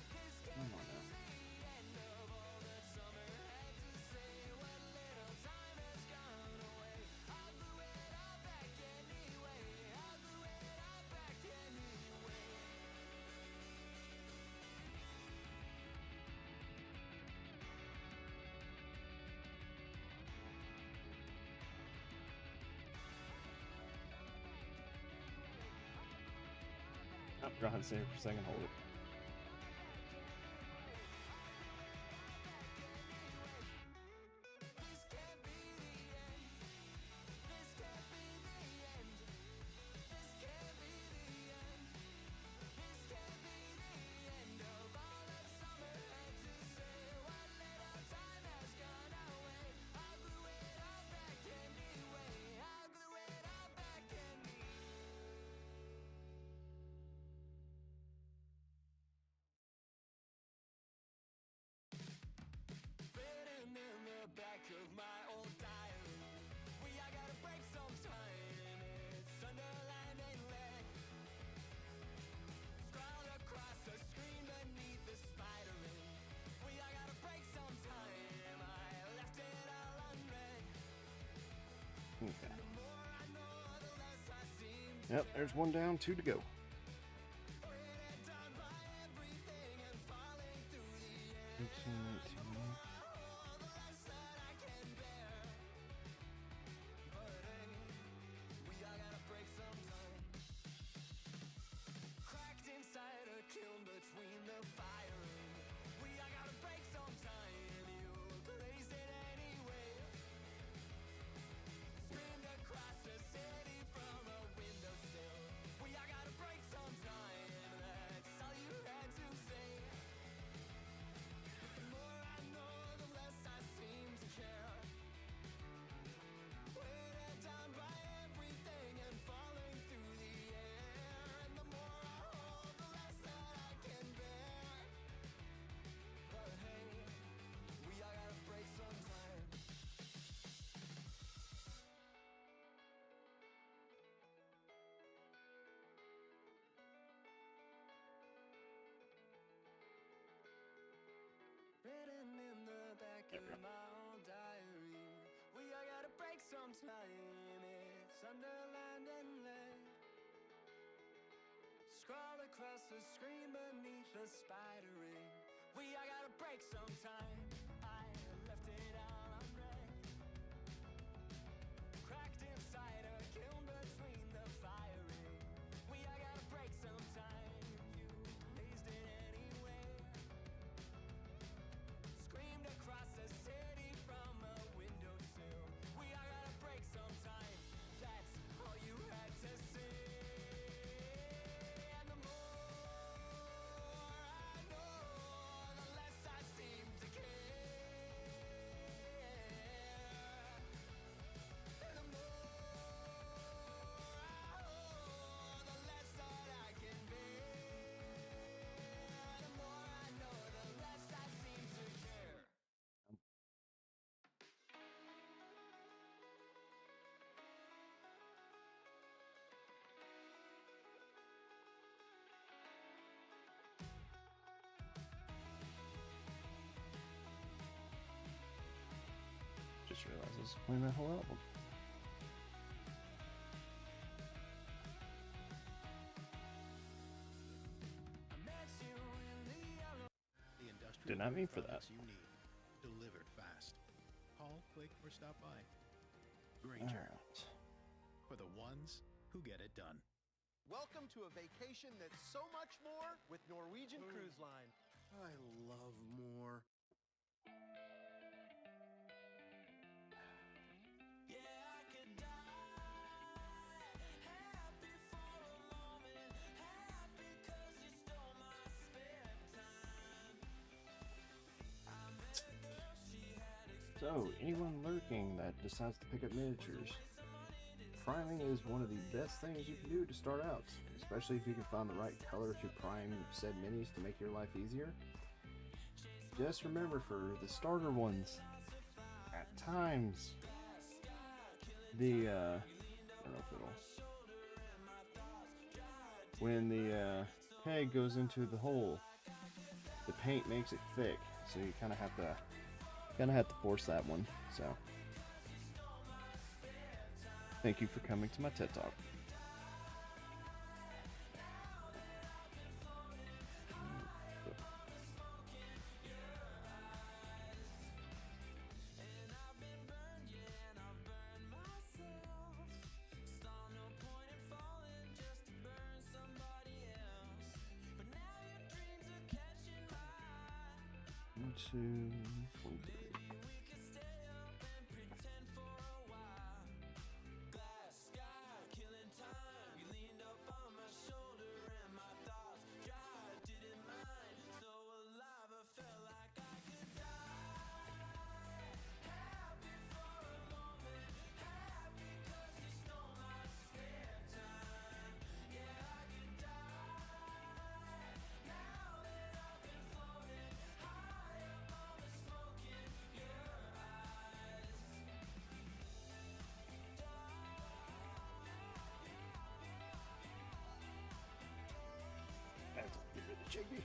This can't be the end of all that summer had to say. What little time has gone away. I'll glue it all back anyway. I'll glue it all back anyway. Oh, go ahead and save it for a second. Hold it. This can't be the end. This can't be the end. This can't be the end. This can't be the end of all that summer had to say. What little time has gone away. I'll glue it all back anyway. I'll glue it all back anyway. Written in the back of my old diary. We all gotta break sometime. It's underlined in lead. Scrawled across the screen beneath the spider ring. We all gotta break sometime. I left it all unread. Okay. The more I know, the less I seem to Yep, there's one down, 2 to go. weighted down by everything and falling through the air. 18, 19. The less that I can bear. But hey, we all gotta break sometime. Cracked inside a kiln between the fire. We all gotta break sometime. You glazed it anyway. Screamed across the city from a windowsill. We all gotta break look at my old diary. We all gotta break sometime. It's Underland and lead. Scroll across the screen beneath the spider ring. We all gotta break sometime. I left it all unread. Cracked inside a kiln between the firing. We all gotta break sometime. You blazed it anyway. Screamed across the city from a windowsill. We all gotta break sometime. That's all you had to say. And the more I know, the less I seem to care. And the more I hold, the less that I can bear. The more I know, the less I seem to care. Just realized I was playing that whole album. The industrial Did not mean for that. products you need, delivered fast. Call, click, or stop by. All Granger. right. For the ones who get it done. Welcome to a vacation that's so much more with Norwegian Cruise Line. I love more. So, anyone lurking that decides to pick up miniatures, priming is one of the best things you can do to start out, especially if you can find the right color to prime said minis to make your life easier. Just remember, for the starter ones, at times, the, I don't know if it'll, when the peg goes into the hole, the paint makes it thick, so you kind of have to force that one. So thank you for coming to my TED Talk. Two, 23. That's a bit of chicky.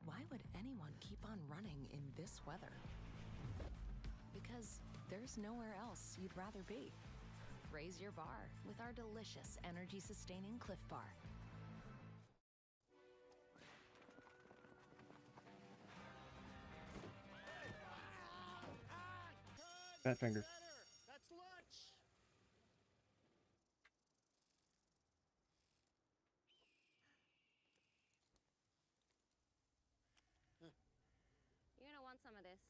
Why would anyone keep on running in this weather? because there's nowhere else you'd rather be. Raise your bar with our delicious energy-sustaining Cliff Bar. Fat finger. That's lunch. You're gonna want some of this.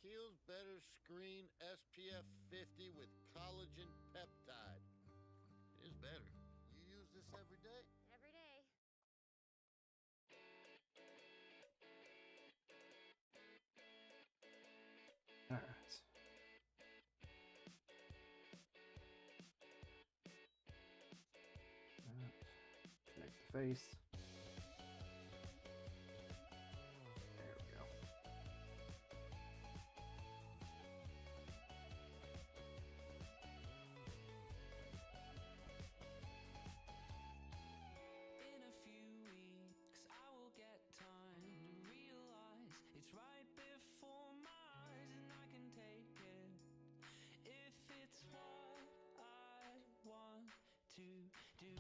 Kiehl's Better Screen SPF 50 with collagen peptide. It is better. You use this every day? Every day. All right. Connect the face. There we go. In a few weeks, I will get time to realize it's right before my eyes, and I can take it if it's what I want to do.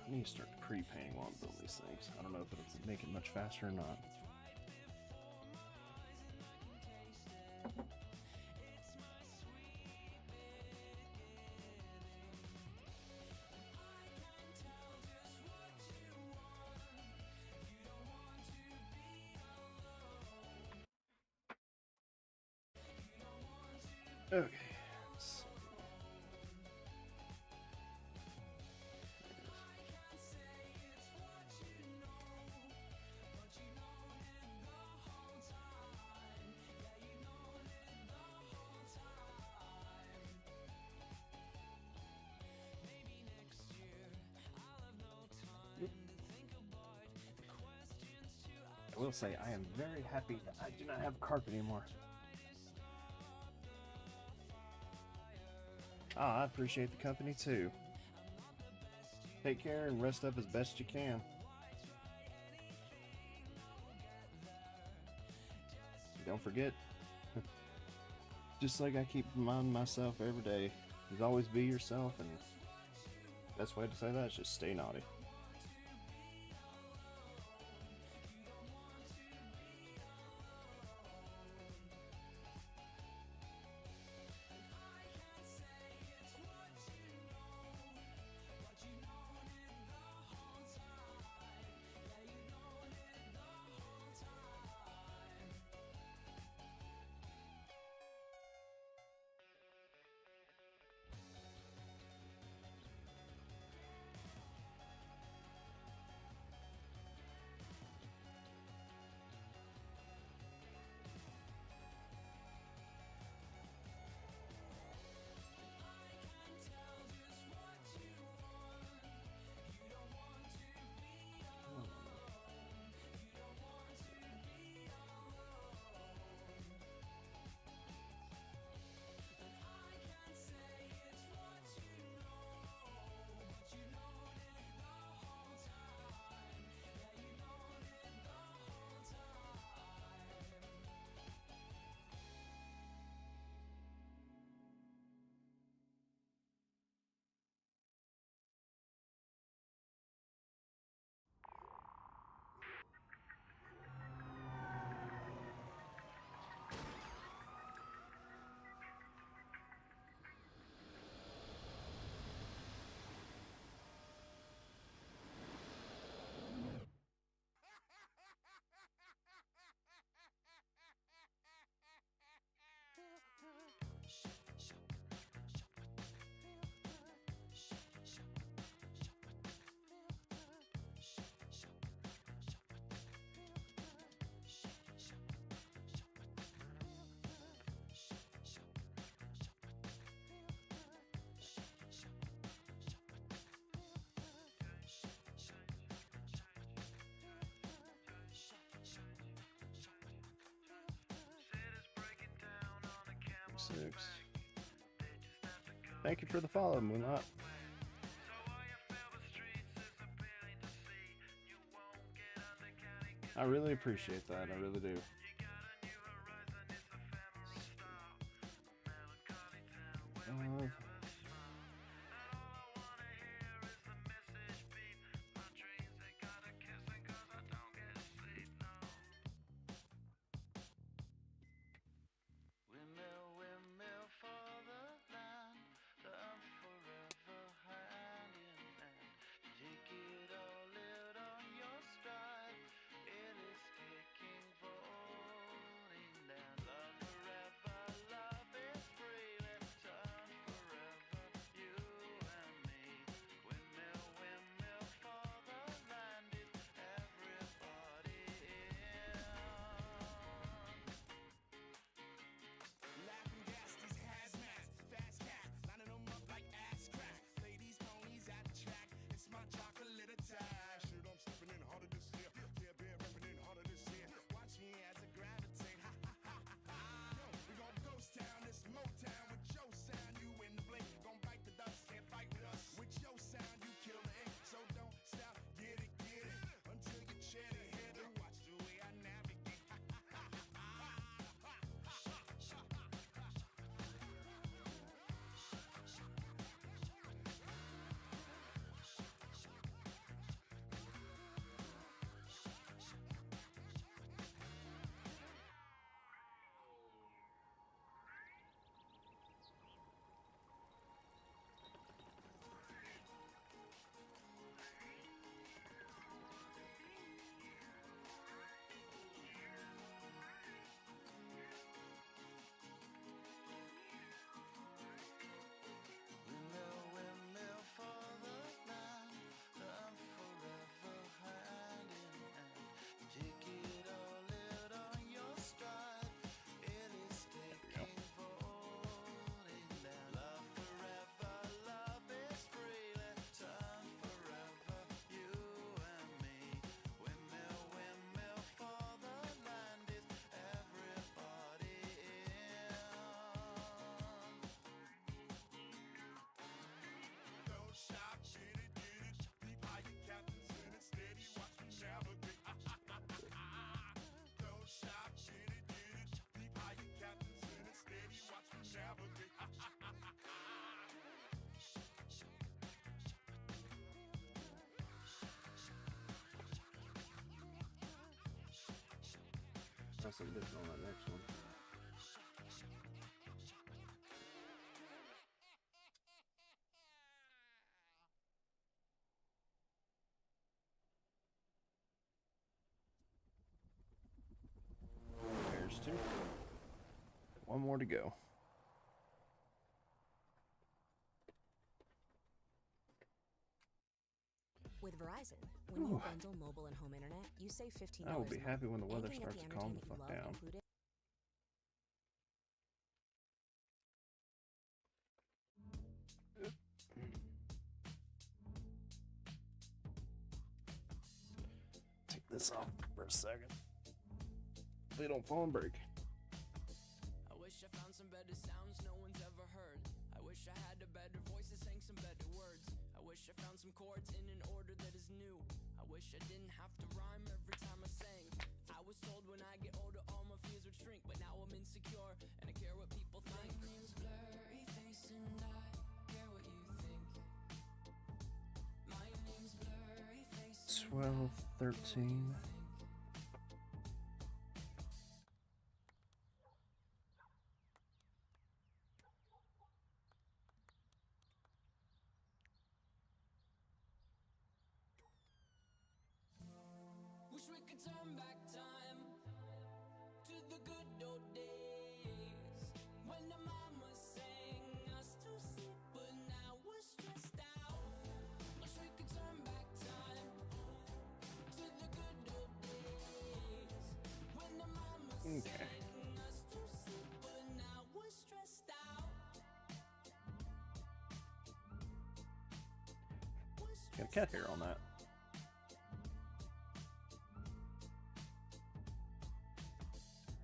I need to start pre-painting while I'm building these things. I don't know if it'll make it much faster or not. Okay. Let's I will say I am very happy that I do not have carpet anymore. Ah, I appreciate the company too. Take care and rest up as best you can. Don't forget, just like I keep reminding myself every day, is always be yourself, and the best way to say that is just stay naughty. Six. Thank you for the follow, Moonlight. I really appreciate that. I really do. Unless I'm missing on that next one. There's two. One more to go. With Verizon, when you bundle mobile and home internet, you save $15 I will be happy when the weather and can get starts to calm the entertainment fuck you love down. included. Take this off for a second. They don't fall and break. I wish I found some better sounds no one's ever heard. I wish I had a better voice that sang some better words. I wish I found some chords in an order that is new. I wish I didn't have to rhyme every time I sang. I was told when I get older all my fears would shrink, but now I'm insecure and I care what people think. My name's Blurry Face and I care what you think. My name's Blurry Face. 12, 13. Wish we could turn back time to the good old days when the mama sang us to sleep, but now we're stressed out. Wish we could turn back time to the good old days when the mama sang us to sleep, but now we're stressed out. Got cat hair on that.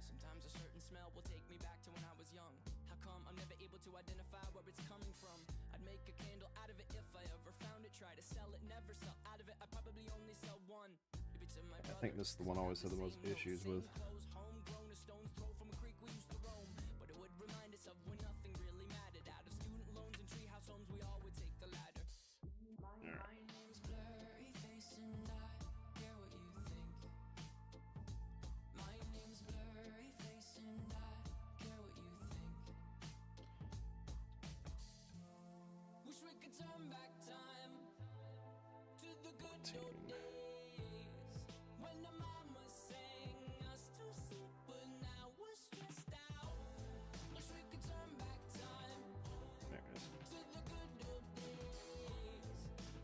Sometimes a certain smell will take me back to when I was young. How come I'm never able to identify where it's coming from? I'd make a candle out of it if I ever found it. Try to sell it, never sell out of it. I probably only sell one. Maybe to my I think this is the one I always had the most issues with. clothes, homegrown, a stone's throw from a creek we used to roam. But it would remind us of when nothing really mattered. Out of student loans and treehouse homes, we all would take the ladder. My name's Blurry Face and I care what you think. My name's Blurry Face and I care what you think. Wish we could turn back time to the good old days when the mama sang us to sleep, but now we're stressed out. Wish we could turn back time There it is. to the good old days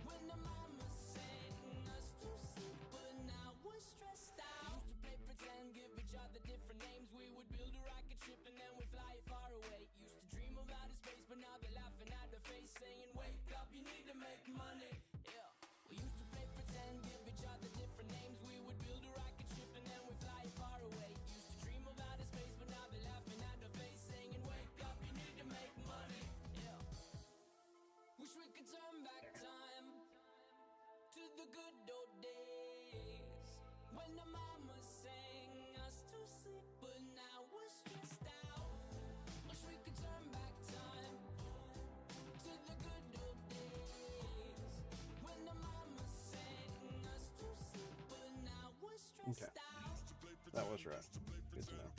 when the mama sang us to sleep, but now we're stressed out. We used to play pretend, give each other different names. We would build a rocket ship and then we'd fly it far away. Used to dream of outer space, but now they're laughing at the face, saying, wake up, you need to make money. Yeah. We used to play pretend, give each other different names. We would build a rocket ship and then we'd fly it far away. Used to dream of outer space, but now they're laughing at the face, saying, wake up, you need to make money. Yeah. Wish we could turn back time to the good old days when the mama sang us to sleep, but now we're stressed out. Wish we could turn back time to the good old days when the mama sang us to sleep, but now we're stressed out. That was right. Good to know.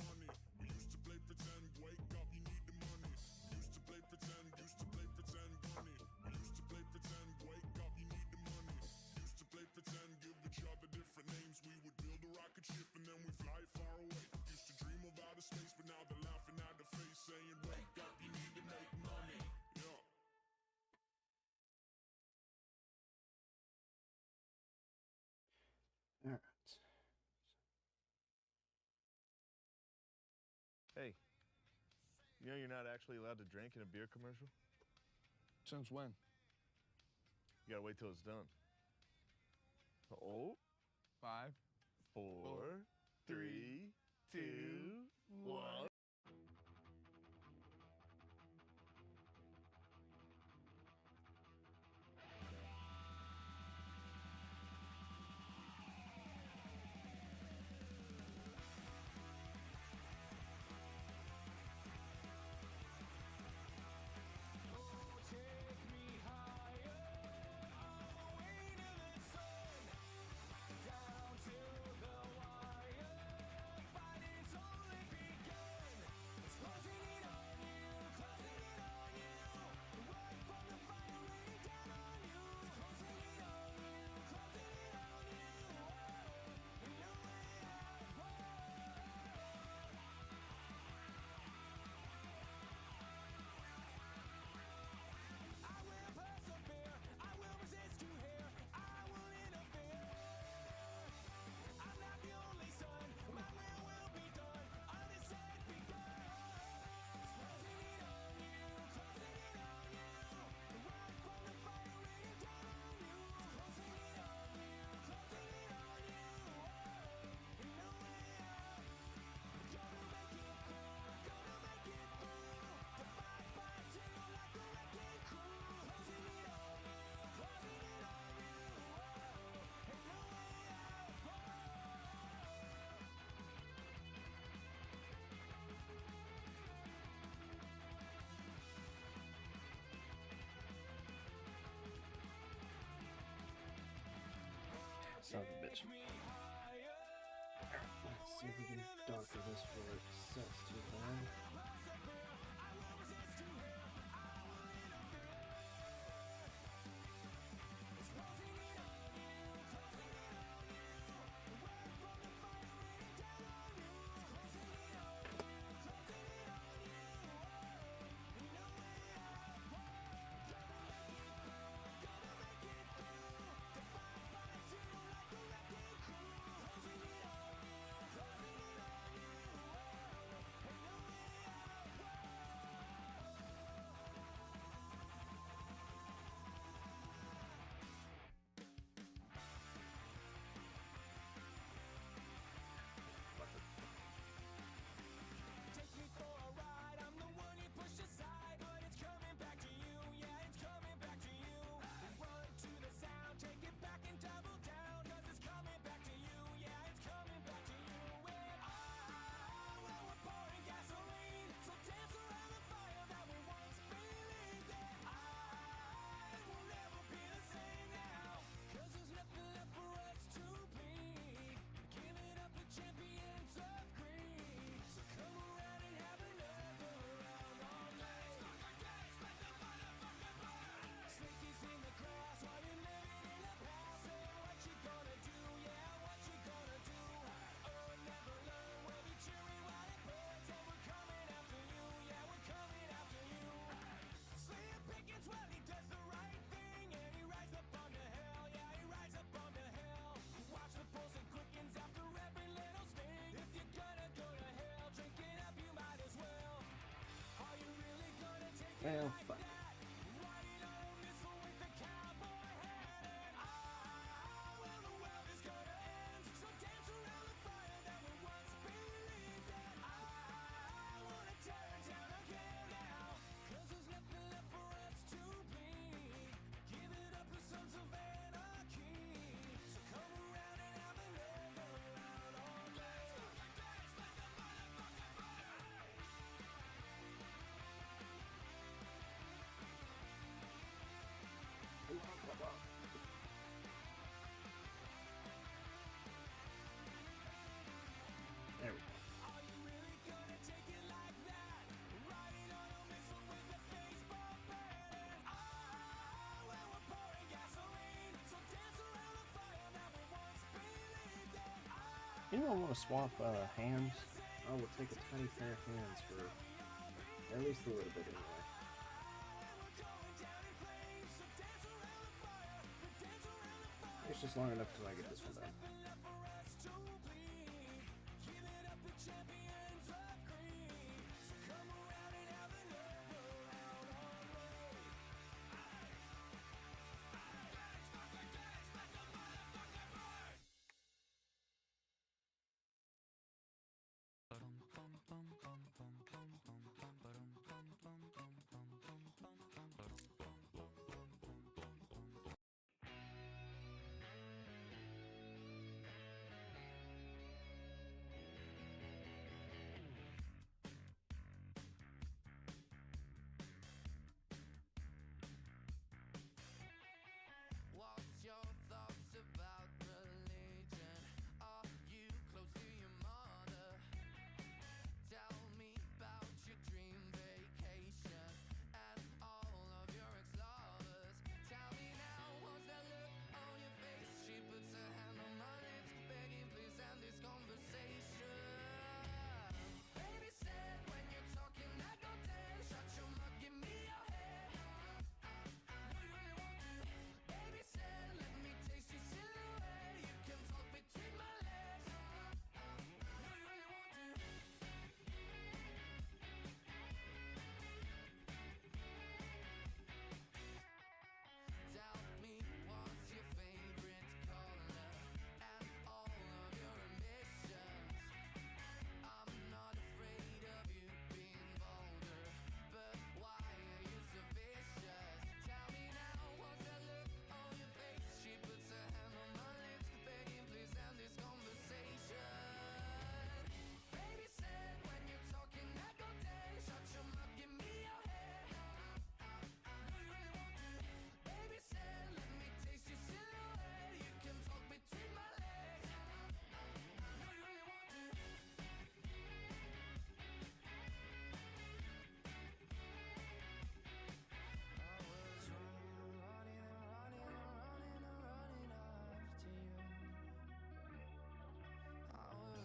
All right. Hey, you know you're not actually allowed to drink in a beer commercial? Since when? You gotta wait till it's done. Oh. 5, 4, 3, 2, 1. Down to Son of a bitch. Let's see if we can darken this before it sets too bad. Well, fuck. There we go. Anyone want to swap hands? I will take a tiny pair of hands for at least a little bit anyway. It's just long enough till I get this one done.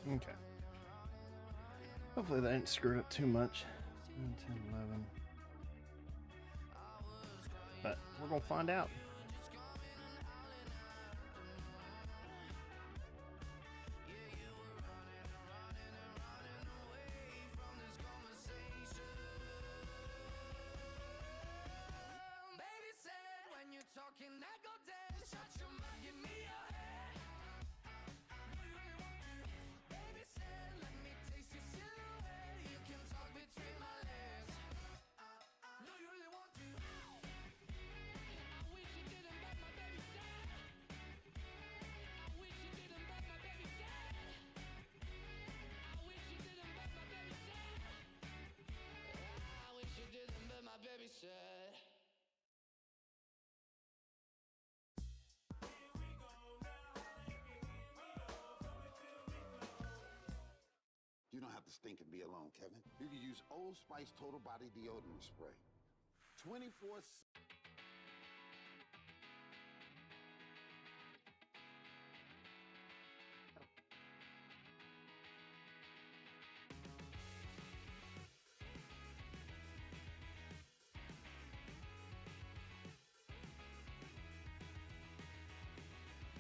Okay. Hopefully they didn't screw it up too much. 9, 10, 11. But we're going to find out. Talking that go dead, shut your mouth, give me your head. Baby said, let me taste your silhouette. You can talk between my legs. No, you really want to. I wish you didn't, but my baby said. I wish you didn't, but my baby said. I wish you didn't, but my baby said. I wish you didn't, but my baby said. You don't have to stink and be alone, Kevin. You can use Old Spice Total Body Deodorant Spray. 24/7.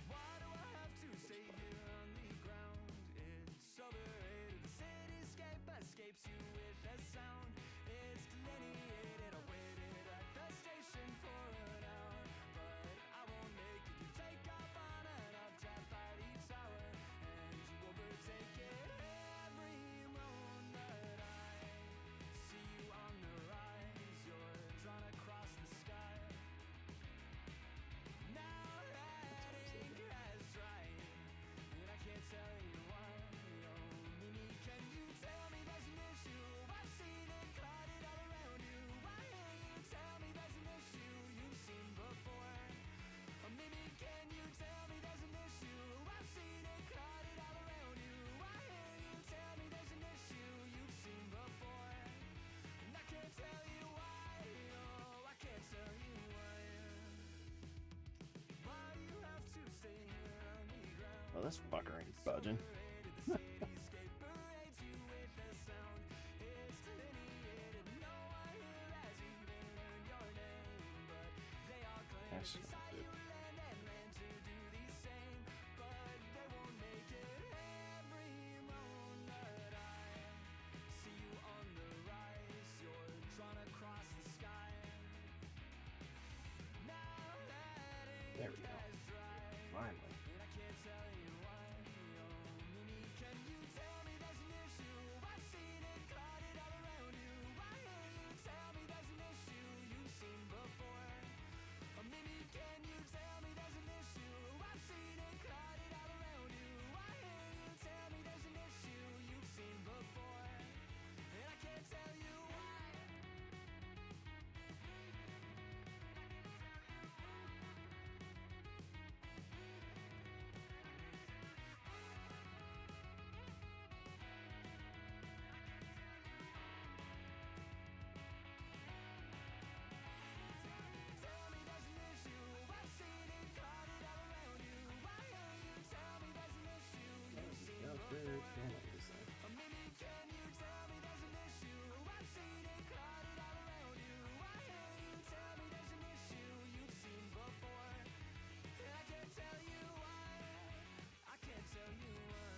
Why do I have to stay here on the ground? It's overrated. The cityscape escapes you with a sound. It's delineated. I waited at the station for an hour, but I won't make it. You take off on an updraft by each hour, and you overtake it every moment. I see you on the rise. You're drawn across the sky. Now that ink has dried, and I can't tell you why. Oh, Mimi, can you tell me there's an issue? I've seen it clouded all around you. Why can't you tell me there's an issue you've seen before? Oh, Mimi, can you tell me there's an issue? I've seen it clouded all around you. Why can't you tell me there's an issue you've seen before? And I can't tell you why. Oh, I can't tell you why. Why do you have to stay here on the ground? Well, this fucker ain't budging. Cityscape parades you with a sound. It's delineated. No one here has even learned your name, but they all claim That's they saw you land and land to do the same, but they won't make it every moment. I see you on the rise. You're drawn across the sky. Now that There ink we go. has dried, Finally. and I can't tell you why. Oh, Mimi, can you tell me there's an issue? I've seen it clouded all around you. Why can't you tell me there's an issue you've seen before? Oh, Mimi, can you tell me there's an issue? I've seen it clouded all around you. Why can't you tell me there's an issue you've seen before? And I can't tell you why. Tell me there's an issue. I've seen it clouded all around you. Why can't you tell me there's an issue you've seen Yeah, it's very before? exciting, this thing. Oh, Mimi, can you tell me there's an issue? I've seen it clouded all around you. Why can't you tell me there's an issue you've seen before? And I can't tell you why. I can't tell you why.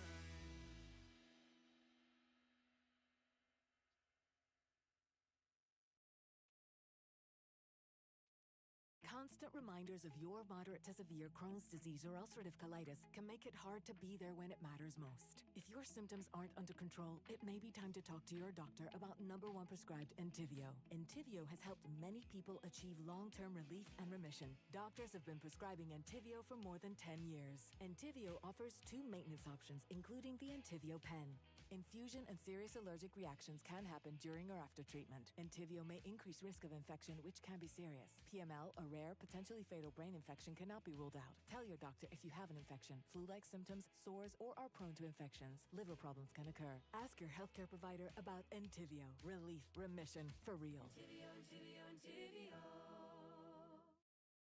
Constant reminders of your moderate to severe Crohn's disease or ulcerative colitis can make it hard to be there when it matters most. If your symptoms aren't under control, it may be time to talk to your doctor about #1 prescribed Entyvio. Entyvio has helped many people achieve long-term relief and remission. Doctors have been prescribing Entyvio for more than 10 years. Entyvio offers 2 maintenance options, including the Entyvio pen. Infusion and serious allergic reactions can happen during or after treatment. Entyvio may increase risk of infection, which can be serious. PML, a rare, potentially fatal brain infection, cannot be ruled out. Tell your doctor if you have an infection, flu-like symptoms, sores, or are prone to infections. Liver problems can occur. Ask your healthcare provider about Entyvio. Relief, remission, for real. Entyvio, Entyvio, Entyvio.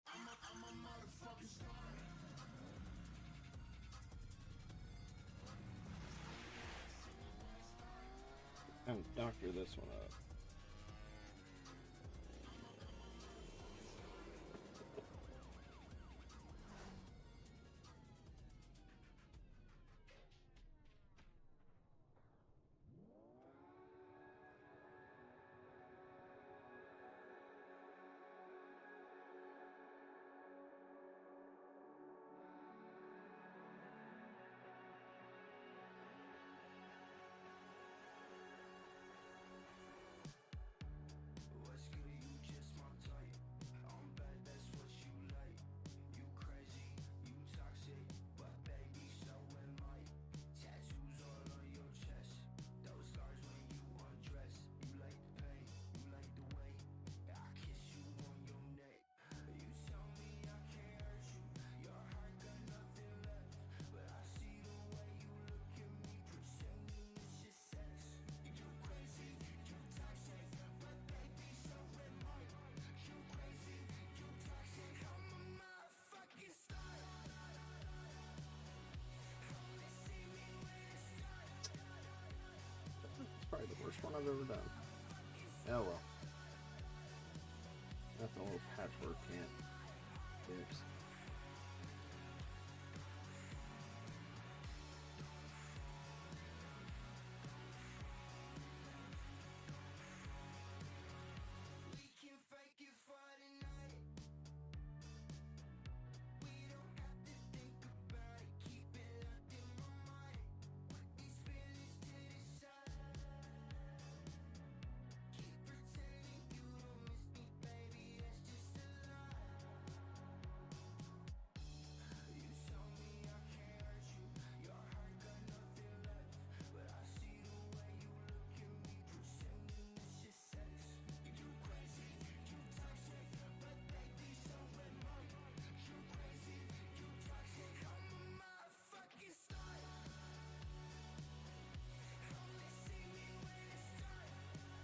I'm a motherfucking star. And doctor this one up. Probably the worst one I've ever done. Oh well. Nothing a little patchwork can't fix.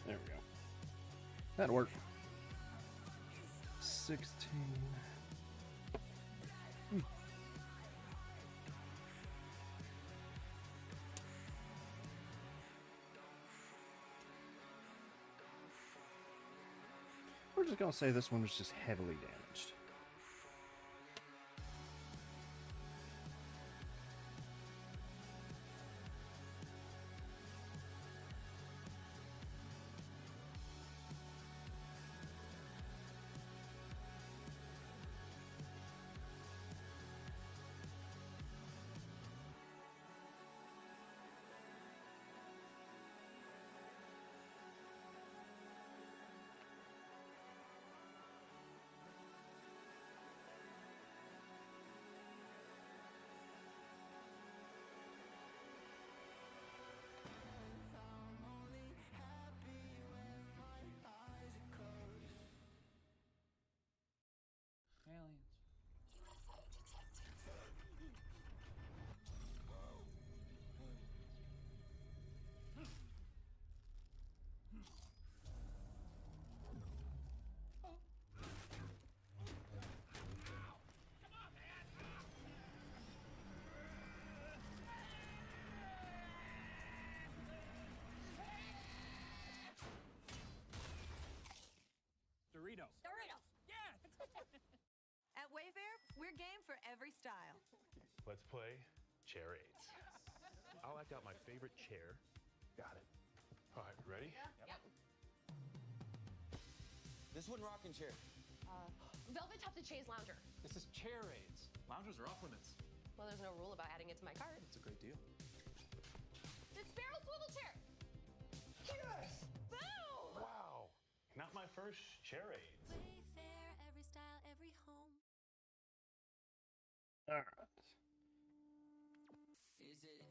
There we go. That worked. 16. We're just gonna say this one was just heavily damaged. Doritos. Yeah. At Wayfair, we're game for every style. Let's play charades. I'll act out my favorite chair. Got it. All right, ready? Yep. This one rocking chair. Velvet top to chaise lounger. This is charades. Loungers are off limits. Well, there's no rule about adding it to my cart. It's a great deal. This barrel swivel chair. Yes! Boom! Wow. Not my first charades. Wayfair, every style, every home. All right. Is it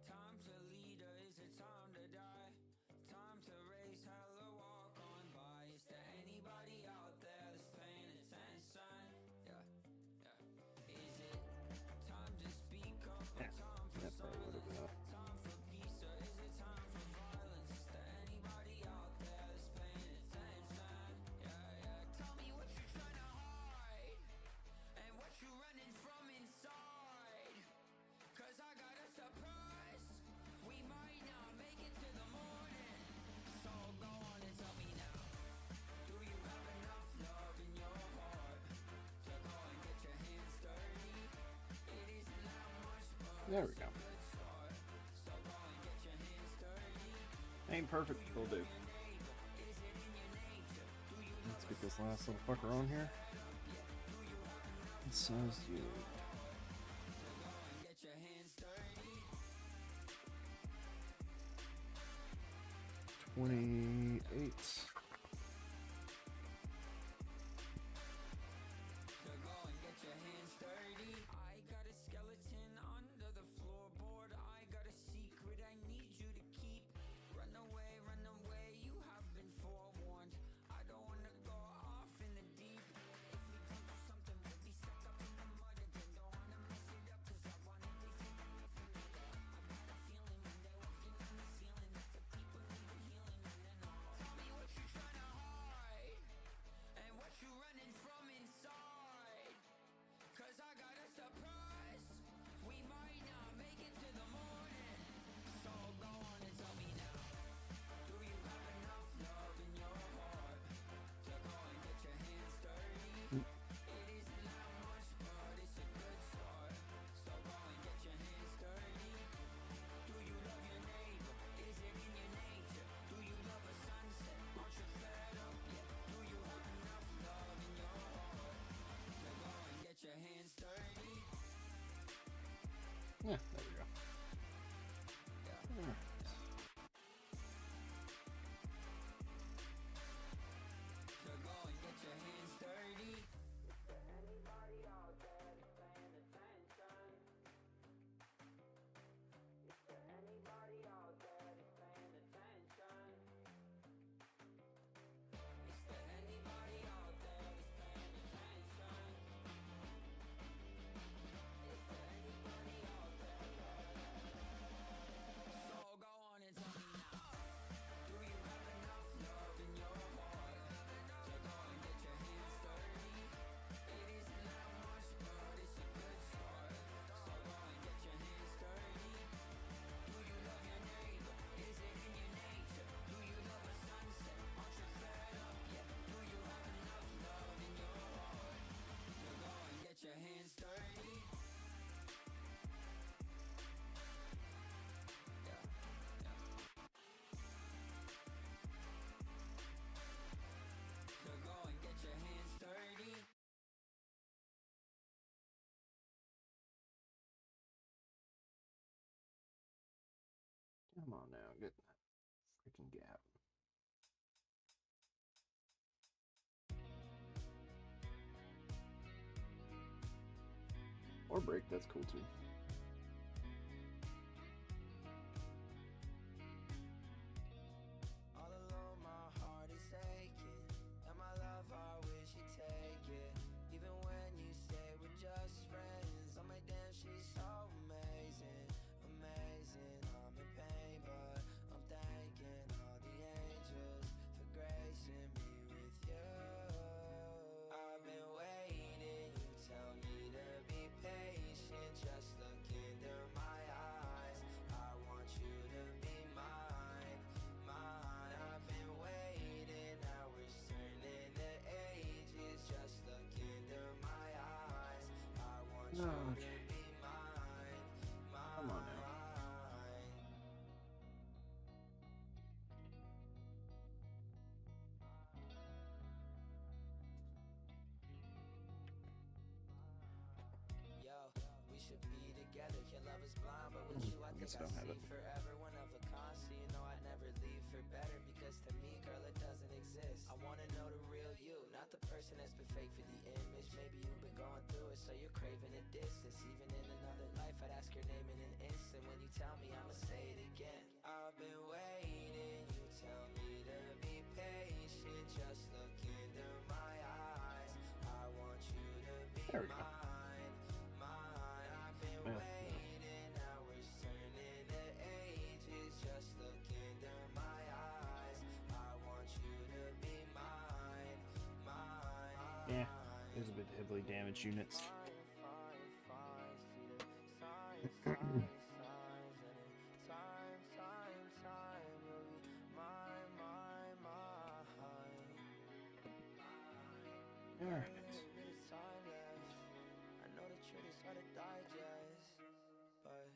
time to lead or is it time to die? Time to raise hell or walk on by. Is there anybody out there that's paying attention? Yeah, yeah. Is it time to speak up or time for That probably would have been up. time for peace or is it time for violence? Is there anybody out there that's paying attention? Yeah, yeah. Tell me what you're trying to hide and what you're running from inside. 'Cause I got a surprise. We might not make it to the morning. There we go. Ain't perfect, will do. Let's get this last little fucker on here. It says you. 28. Yeah, there we go. All right. Come on now, get in that freaking gap. Or break, that's cool too. All alone, my heart is aching, and my love, I wish you'd take it. Even when you say we're just friends, I'm like, damn, she's so amazing, amazing. I'm in pain, but I'm thanking all the angels for gracing me with you. I've been waiting, you tell me to be patient, just look into my eyes. I want you to be mine, mine. I've been waiting, hours turn into ages, just look into my eyes. I want you to be mine, mine. Come on now. Yo, we should be together. Your love is blind, but with you I think I see forever. One of a kind, so you know I'd never leave for better. Because to me, girl, it doesn't exist. I wanna know the real you, not the person that's been fake for the image. Maybe you've been going through it, so you're craving a distance. Even in another life, I'd ask your name in an instant. When you tell me, I'ma say it again. I've been waiting, you tell me to be patient. Just look into my eyes. I want you to be mine, mine. I've been waiting, hours turn into ages. Just look into my eyes. I want you to be mine, mine. Yeah, there's a bit heavily damaged units. All right. I know the truth is hard to digest, but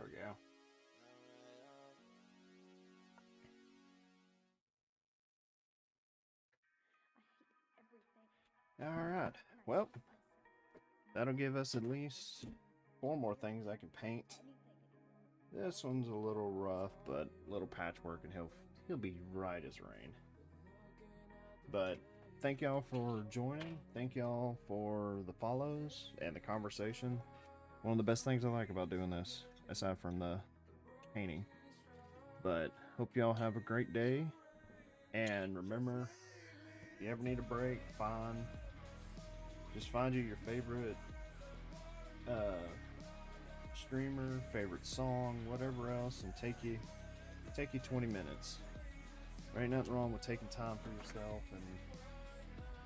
we go. Alright, well, that'll give us at least 4 more things I can paint. This one's a little rough, but a little patchwork, and he'll be right as rain. But thank y'all for joining. Thank y'all for the follows and the conversation. One of the best things I like about doing this, aside from the painting. But hope y'all have a great day. And remember, if you ever need a break, just find you your favorite streamer, favorite song, whatever else, and take you 20 minutes. There ain't nothing wrong with taking time for yourself and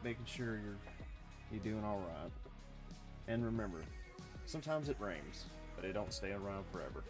making sure you're doing all right. And remember, sometimes it rains, but it don't stay around forever.